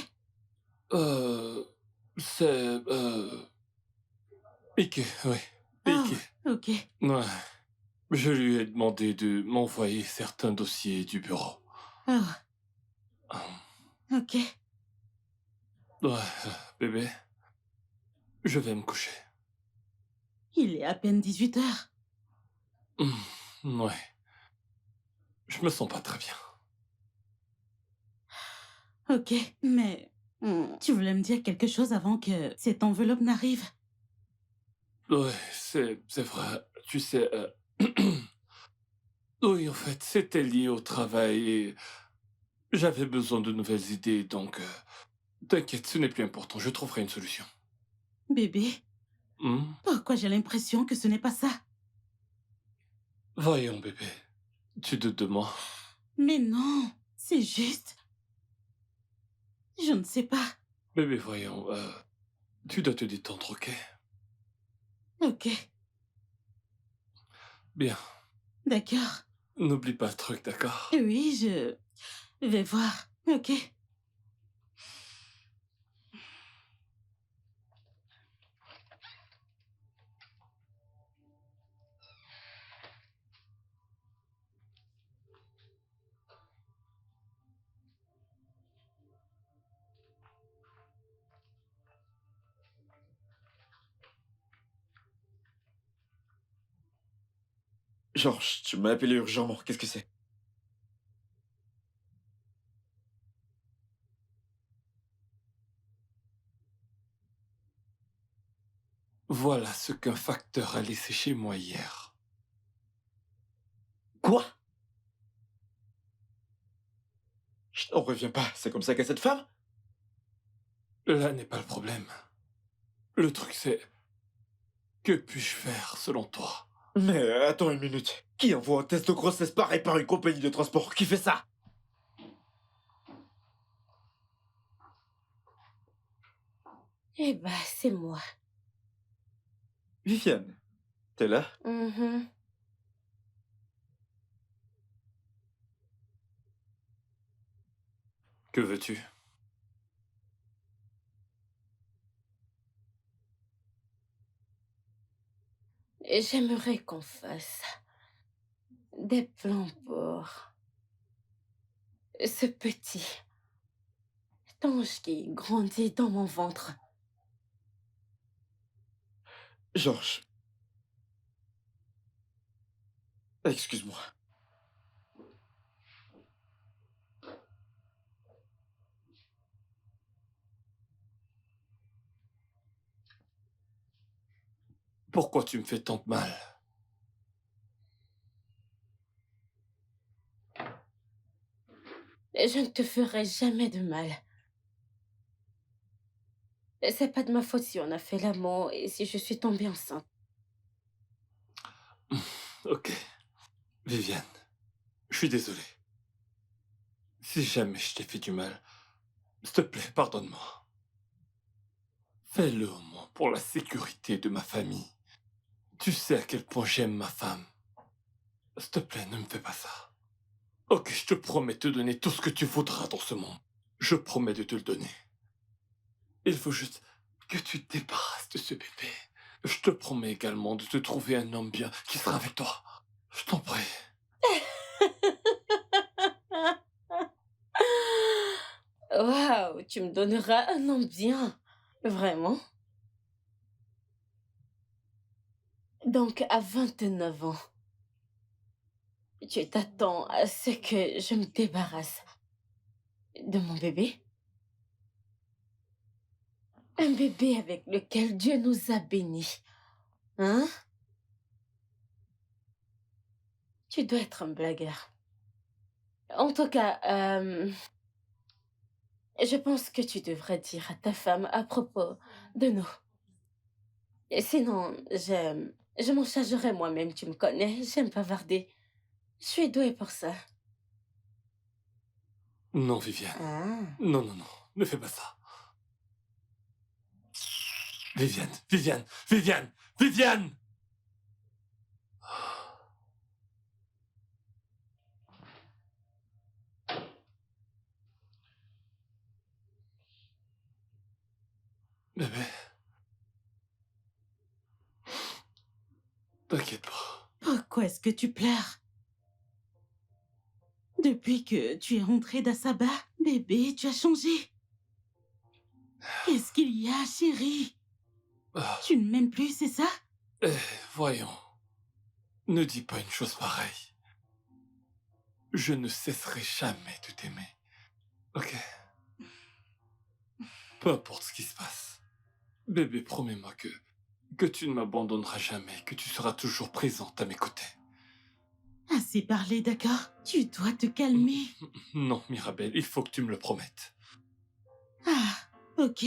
C'est... Ike, oui. Ah, Ike. ok. Ouais. Je lui ai demandé de m'envoyer certains dossiers du bureau. Ah, Euh, ok. Ouais, bébé. Je vais me coucher. Il est à peine 18 heures. Ouais. Je me sens pas très bien. Ok, mais... tu voulais me dire quelque chose avant que cette enveloppe n'arrive? Ouais, c'est vrai. Tu sais... Oui, en fait, c'était lié au travail et j'avais besoin de nouvelles idées, donc... T'inquiète, ce n'est plus important. Je trouverai une solution. Bébé, Hmm? pourquoi j'ai l'impression que ce n'est pas ça? Voyons, bébé. Tu doutes de moi? Mais non, c'est juste... Je ne sais pas. Bébé, voyons. Tu dois te détendre, ok? Ok, Bien. d'accord. N'oublie pas le truc, d'accord? Oui, je vais voir. Ok. Georges, tu m'as appelé urgemment, qu'est-ce que c'est? Voilà ce qu'un facteur a laissé chez moi hier. Quoi? Je n'en reviens pas, c'est comme ça qu'est cette femme? Là n'est pas le problème. Le truc, c'est... Que puis-je faire, selon toi? Mais attends une minute. Qui envoie un test de grossesse pareil par une compagnie de transport? Qui fait ça? Eh ben, c'est moi. Viviane, t'es là? Mhm. Que veux-tu? J'aimerais qu'on fasse des plans pour ce petit. ange qui grandit dans mon ventre. Georges, excuse-moi. Pourquoi tu me fais tant de mal? Je ne te ferai jamais de mal. C'est pas de ma faute si on a fait l'amour et si je suis tombée enceinte. Ok. Viviane, je suis désolé. Si jamais je t'ai fait du mal, s'il te plaît, pardonne-moi. Fais-le au moins pour la sécurité de ma famille. Tu sais à quel point j'aime ma femme. S'il te plaît, ne me fais pas ça. Ok, je te promets de te donner tout ce que tu voudras dans ce monde. Je promets de te le donner. Il faut juste que tu te débarrasses de ce bébé. Je te promets également de te trouver un homme bien qui sera avec toi. Je t'en prie. Waouh, tu me donneras un nom bien. Vraiment? Donc, à 29 ans, tu t'attends à ce que je me débarrasse de mon bébé? Un bébé avec lequel Dieu nous a bénis. Hein? Tu dois être un blagueur. En tout cas, je pense que tu devrais dire à ta femme à propos de nous. Et sinon, je m'en chargerai moi-même, tu me connais, j'aime bavarder. Je suis douée pour ça. Non, Viviane. Ah. Non, non, non. Ne fais pas ça. Viviane, Viviane, Viviane, Viviane! Bébé. T'inquiète pas. Pourquoi est-ce que tu pleures? Depuis que tu es rentré d'Assaba, bébé, tu as changé. Qu'est-ce qu'il y a, chérie? Ah, Tu ne m'aimes plus, c'est ça? voyons. Ne dis pas une chose pareille. Je ne cesserai jamais de t'aimer. Ok? Peu importe ce qui se passe. Bébé, promets-moi que tu ne m'abandonneras jamais, que tu seras toujours présente à mes côtés. Assez parlé, d'accord? Tu dois te calmer. Non, Mirabelle, il faut que tu me le promettes. Ah, ok.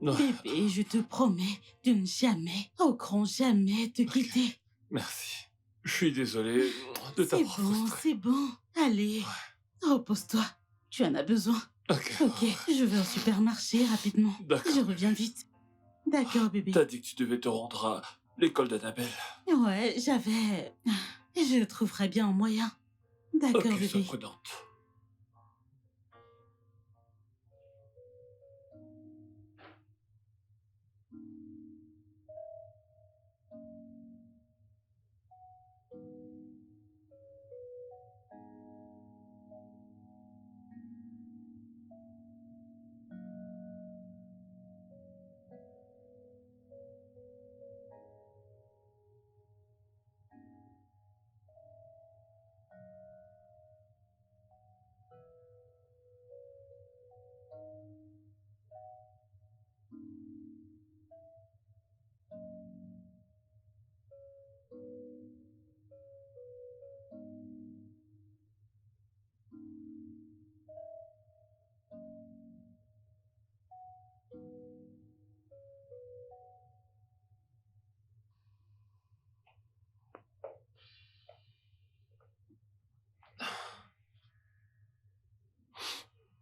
Non, Bébé, je te promets de ne jamais, au grand jamais, te quitter. merci. Je suis désolé de C'est t'avoir bon, frustré. c'est bon. Allez, repose-toi. Tu en as besoin. Ok. Ok, je vais au supermarché rapidement. D'accord. Je reviens vite. D'accord, bébé. T'as dit que tu devais te rendre à l'école d'Annabelle. Ouais, j'avais... Je trouverai bien un moyen. D'accord, Ok, sois bébé. prudente.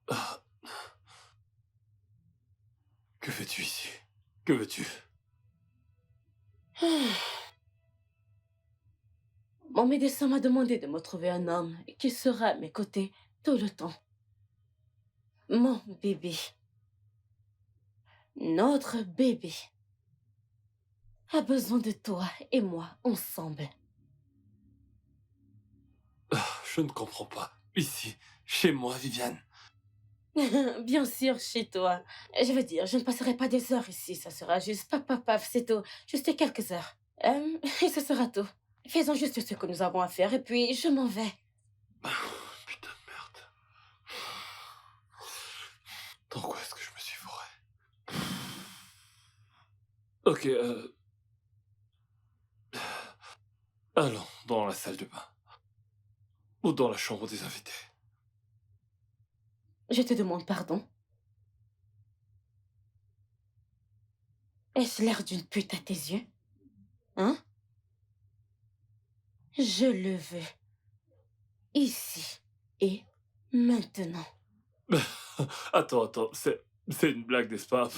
Ah, que fais-tu ici? Que veux-tu? Mon médecin m'a demandé de me trouver un homme qui sera à mes côtés tout le temps. Mon bébé. Notre bébé a besoin de toi et moi ensemble. Ah, je ne comprends pas. Ici, chez moi, Viviane. Bien sûr, chez toi. Je veux dire, je ne passerai pas des heures ici. Ça sera juste paf, paf, paf, c'est tout. Juste quelques heures. Et ce sera tout. Faisons juste ce que nous avons à faire et puis je m'en vais. Putain de merde. Dans quoi est-ce que je me suis fourré? Ok, allons dans la salle de bain. Ou dans la chambre des invités. Je te demande pardon. Est-ce l'air d'une pute à tes yeux? Hein? Je le veux. Ici. Et maintenant. Attends, c'est une blague, n'est-ce pas?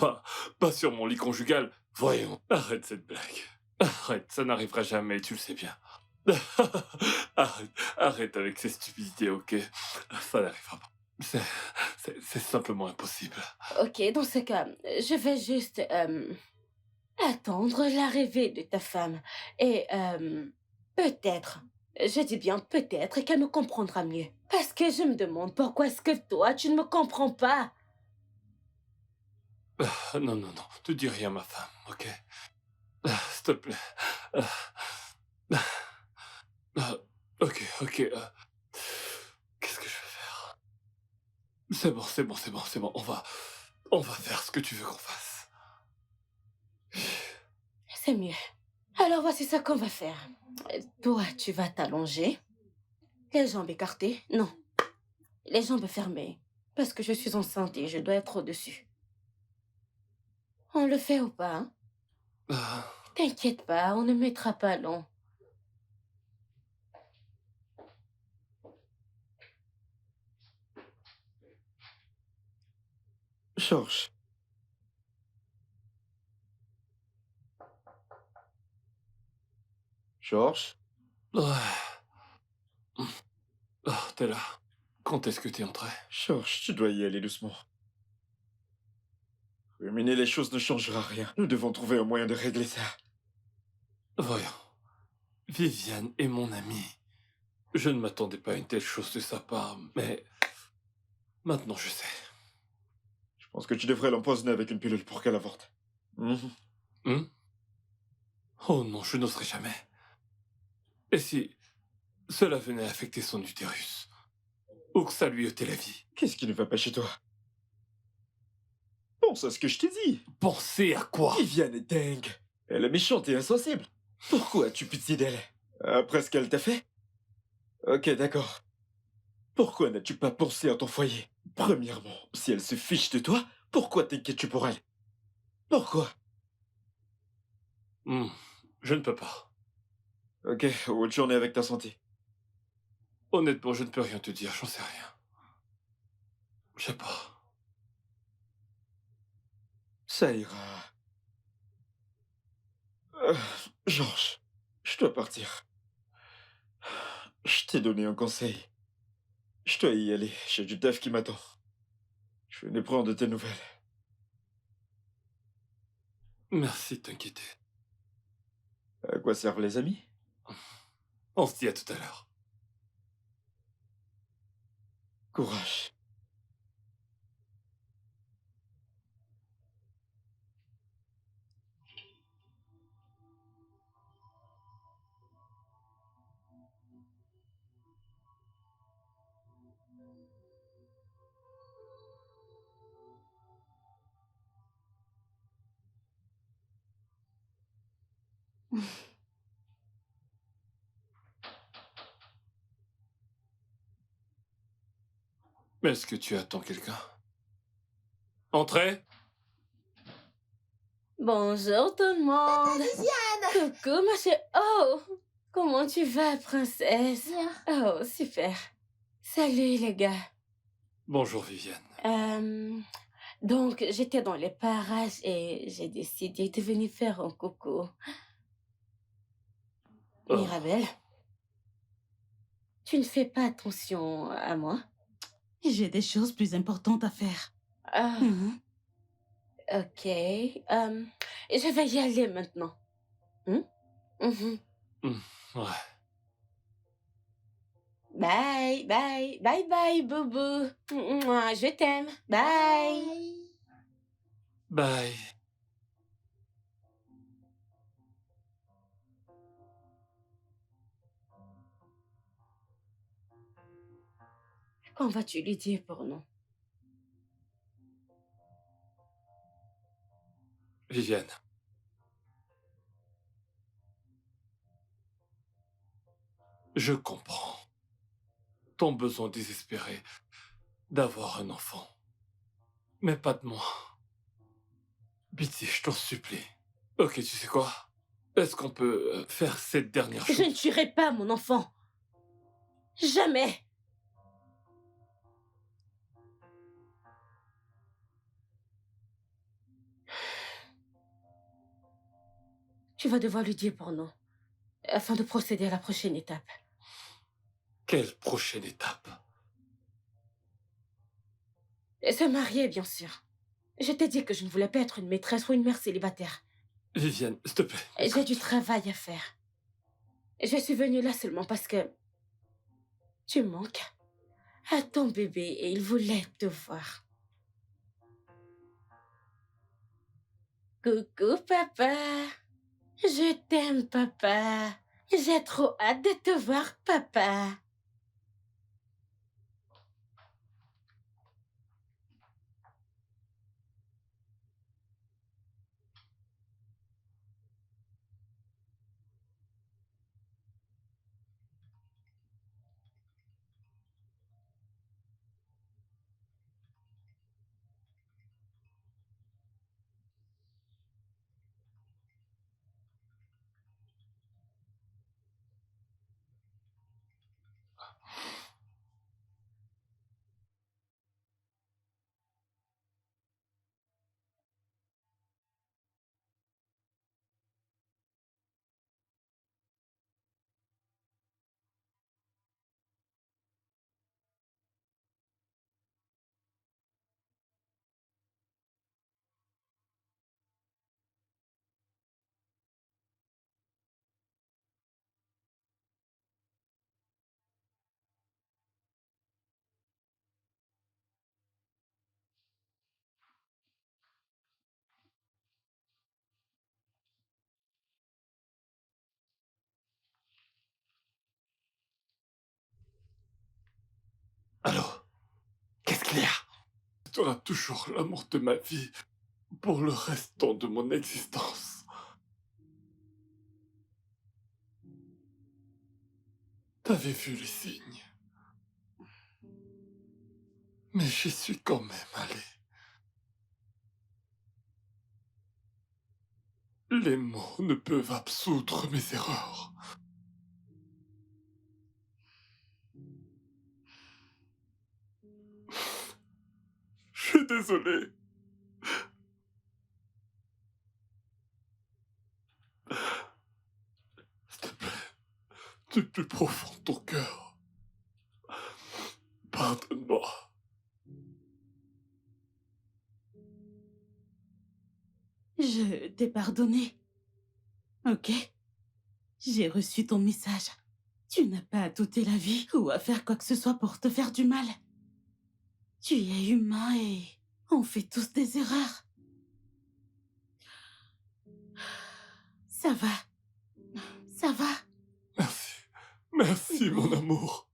Pas sur mon lit conjugal. Voyons, arrête cette blague. Arrête, ça n'arrivera jamais, tu le sais bien. Arrête avec ces stupidités, ok? Ça n'arrivera pas. C'est simplement impossible. Ok, dans ce cas, je vais juste attendre l'arrivée de ta femme. Et peut-être, je dis bien peut-être qu'elle me comprendra mieux. Parce que je me demande pourquoi est-ce que toi, tu ne me comprends pas. Non, ne dis rien à ma femme, ok? S'il te plaît. Ok. Qu'est-ce que je vais faire? C'est bon. On va faire ce que tu veux qu'on fasse. C'est mieux. Alors voici ce qu'on va faire. Toi, tu vas t'allonger. Les jambes écartées. Non. Les jambes fermées. Parce que je suis enceinte et je dois être au-dessus. On le fait ou pas, hein? Euh, T'inquiète pas, on ne mettra pas long. Georges, Georges, ouais. T'es là. Quand est-ce que t'es entré? Georges, tu dois y aller doucement. Ruminer les choses ne changera rien. Nous devons trouver un moyen de régler ça. Voyons. Viviane est mon amie. Je ne m'attendais pas à une telle chose de sa part, mais maintenant je sais. Je pense que tu devrais l'empoisonner avec une pilule pour qu'elle avorte. Mhm. Hmm? Oh non, je n'oserais jamais. Et si cela venait affecter son utérus? Ou que ça lui ôtait la vie? Qu'est-ce qui ne va pas chez toi? Pense à ce que je t'ai dit. Pensez à quoi? Viviane est dingue. Elle est méchante et insensible. Pourquoi as-tu pitié d'elle? Après ce qu'elle t'a fait? Ok, d'accord. Pourquoi n'as-tu pas pensé à ton foyer? Premièrement, si elle se fiche de toi, pourquoi t'inquiètes-tu pour elle? Pourquoi? Hmm, je ne peux pas. Ok, où tu en es avec ta santé? Honnêtement, je ne peux rien te dire, j'en sais rien. Je sais pas. Ça ira. Georges, je dois partir. Je t'ai donné un conseil. Je dois y aller, j'ai du taf qui m'attend. Je venais prendre de tes nouvelles. Merci de t'inquiéter. À quoi servent les amis? On se dit à tout à l'heure. Courage. Est-ce que tu attends quelqu'un? Entrez? Bonjour tout le monde. Coucou ma chérie. Oh, comment tu vas, princesse? Bien. Oh, super. Salut les gars. Bonjour Viviane. Donc, j'étais dans les parages et j'ai décidé de venir faire un coucou. Oh. Mirabelle, tu ne fais pas attention à moi? J'ai des choses plus importantes à faire. Ah, Mhm. ok. Je vais y aller maintenant. Hmm? Mhm. Ouais. Bye, bye, bye, bye, boubou. Mouah, je t'aime. Bye. Bye. Bye. Quand vas-tu lui dire pour nous? Viviane, je comprends ton besoin désespéré d'avoir un enfant. Mais pas de moi. Pitié, je t'en supplie. Ok, tu sais quoi? Est-ce qu'on peut faire cette dernière Je ne chose? tuerai pas mon enfant. Jamais. Tu vas devoir lui dire pour nous, afin de procéder à la prochaine étape. Quelle prochaine étape? Se marier, bien sûr. Je t'ai dit que je ne voulais pas être une maîtresse ou une mère célibataire. Viviane, s'il te plaît. J'ai du écoute. travail à faire. Je suis venue là seulement parce que tu manques à ton bébé et il voulait te voir. Coucou, papa. Je t'aime, papa. J'ai trop hâte de te voir, papa. Allô? Qu'est-ce qu'il y a? Tu auras toujours l'amour de ma vie pour le restant de mon existence. T'avais vu les signes. Mais j'y suis quand même allé. Les mots ne peuvent absoudre mes erreurs. Je suis désolé. S'il te plaît, du plus profond de ton cœur, pardonne-moi. Je t'ai pardonné. Ok? J'ai reçu ton message. Tu n'as pas à t'ôter la vie ou à faire quoi que ce soit pour te faire du mal. Tu es humain et on fait tous des erreurs. Ça va. Ça va. Merci. Merci, mon amour.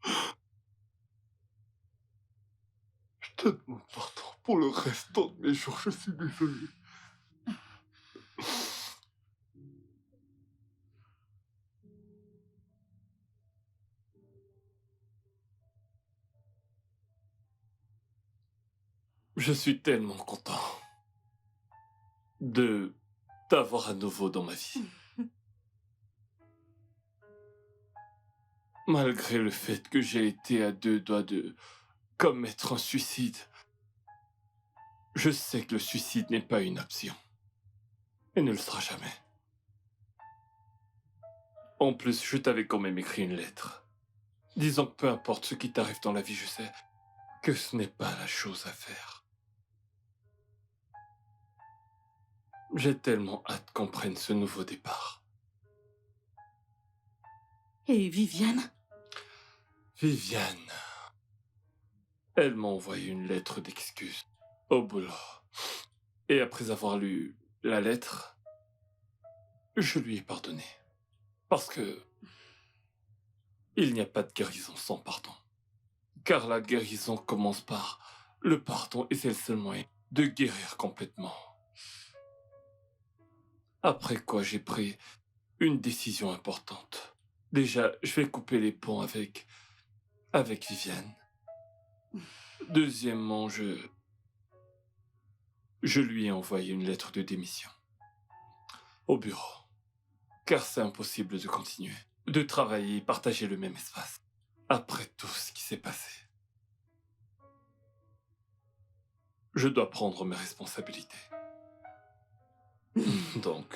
Je te demande pardon pour le restant de mes jours. Je suis désolé. Je suis tellement content de t'avoir à nouveau dans ma vie. Malgré le fait que j'ai été à 2 doigts de commettre un suicide, je sais que le suicide n'est pas une option. Et ne le sera jamais. En plus, je t'avais quand même écrit une lettre, disant que peu importe ce qui t'arrive dans la vie, je sais que ce n'est pas la chose à faire. J'ai tellement hâte qu'on prenne ce nouveau départ. Et Viviane? Viviane. Elle m'a envoyé une lettre d'excuse au boulot. Et après avoir lu la lettre, je lui ai pardonné. Parce que il n'y a pas de guérison sans pardon. Car la guérison commence par le pardon et c'est le seul moyen de guérir complètement. Après quoi, j'ai pris une décision importante. Déjà, je vais couper les ponts avec Viviane. Deuxièmement, je lui ai envoyé une lettre de démission au bureau. Car c'est impossible de continuer, de travailler et partager le même espace. Après tout ce qui s'est passé. Je dois prendre mes responsabilités. Donc,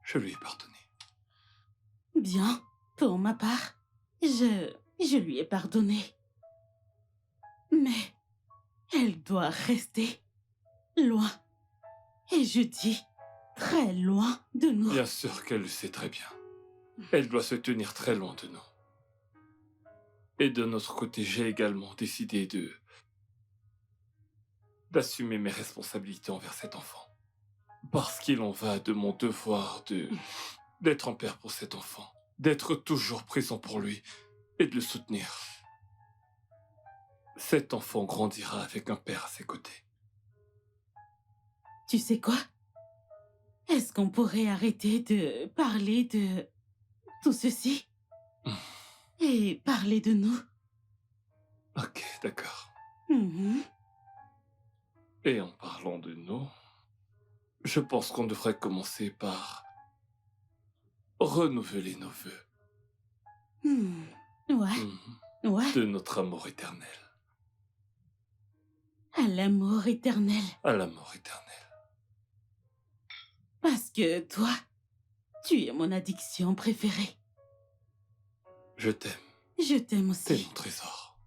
je lui ai pardonné. Bien, pour ma part, je lui ai pardonné. Mais elle doit rester loin. Et je dis très loin de nous. Bien sûr qu'elle le sait très bien. Elle doit se tenir très loin de nous. Et de notre côté, j'ai également décidé d'assumer mes responsabilités envers cet enfant. Parce qu'il en va de mon devoir d'être un père pour cet enfant, d'être toujours présent pour lui et de le soutenir. Cet enfant grandira avec un père à ses côtés. Tu sais quoi? Est-ce qu'on pourrait arrêter de parler de tout ceci et parler de nous? Ok, d'accord. Mhm. Et en parlant de nous, je pense qu'on devrait commencer par renouveler nos vœux Hmm. Ouais, ouais, de notre amour éternel. à l'amour éternel. À l'amour éternel. Parce que toi, tu es mon addiction préférée. Je t'aime. Je t'aime T'es aussi. mon trésor.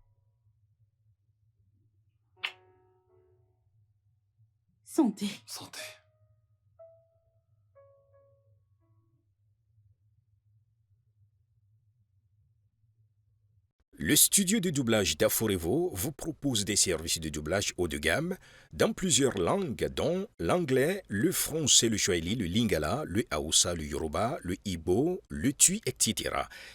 Santé. Santé. Le studio de doublage d'Aforevo vous propose des services de doublage haut de gamme dans plusieurs langues dont l'anglais, le français, le swahili, le lingala, le hausa, le yoruba, le igbo, le tui, etc.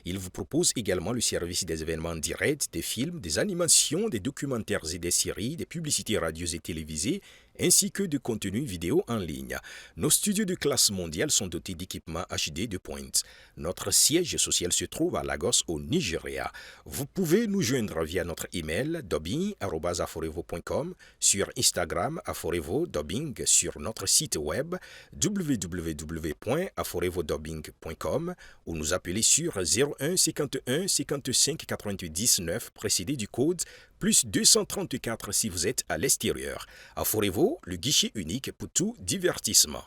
Il vous propose également le service des événements directs, des films, des animations, des documentaires et des séries, des publicités radios et télévisées, ainsi que de contenus vidéo en ligne. Nos studios de classe mondiale sont dotés d'équipements HD de pointe. Notre siège social se trouve à Lagos au Nigeria. Vous pouvez nous joindre via notre email dubbing@aforevo.com, sur Instagram aforevo-dubbing, sur notre site web www.aforevodubbing.com ou nous appeler sur 01 51 55 99 précédé du code plus 234 si vous êtes à l'extérieur. Aforevo, le guichet unique pour tout divertissement.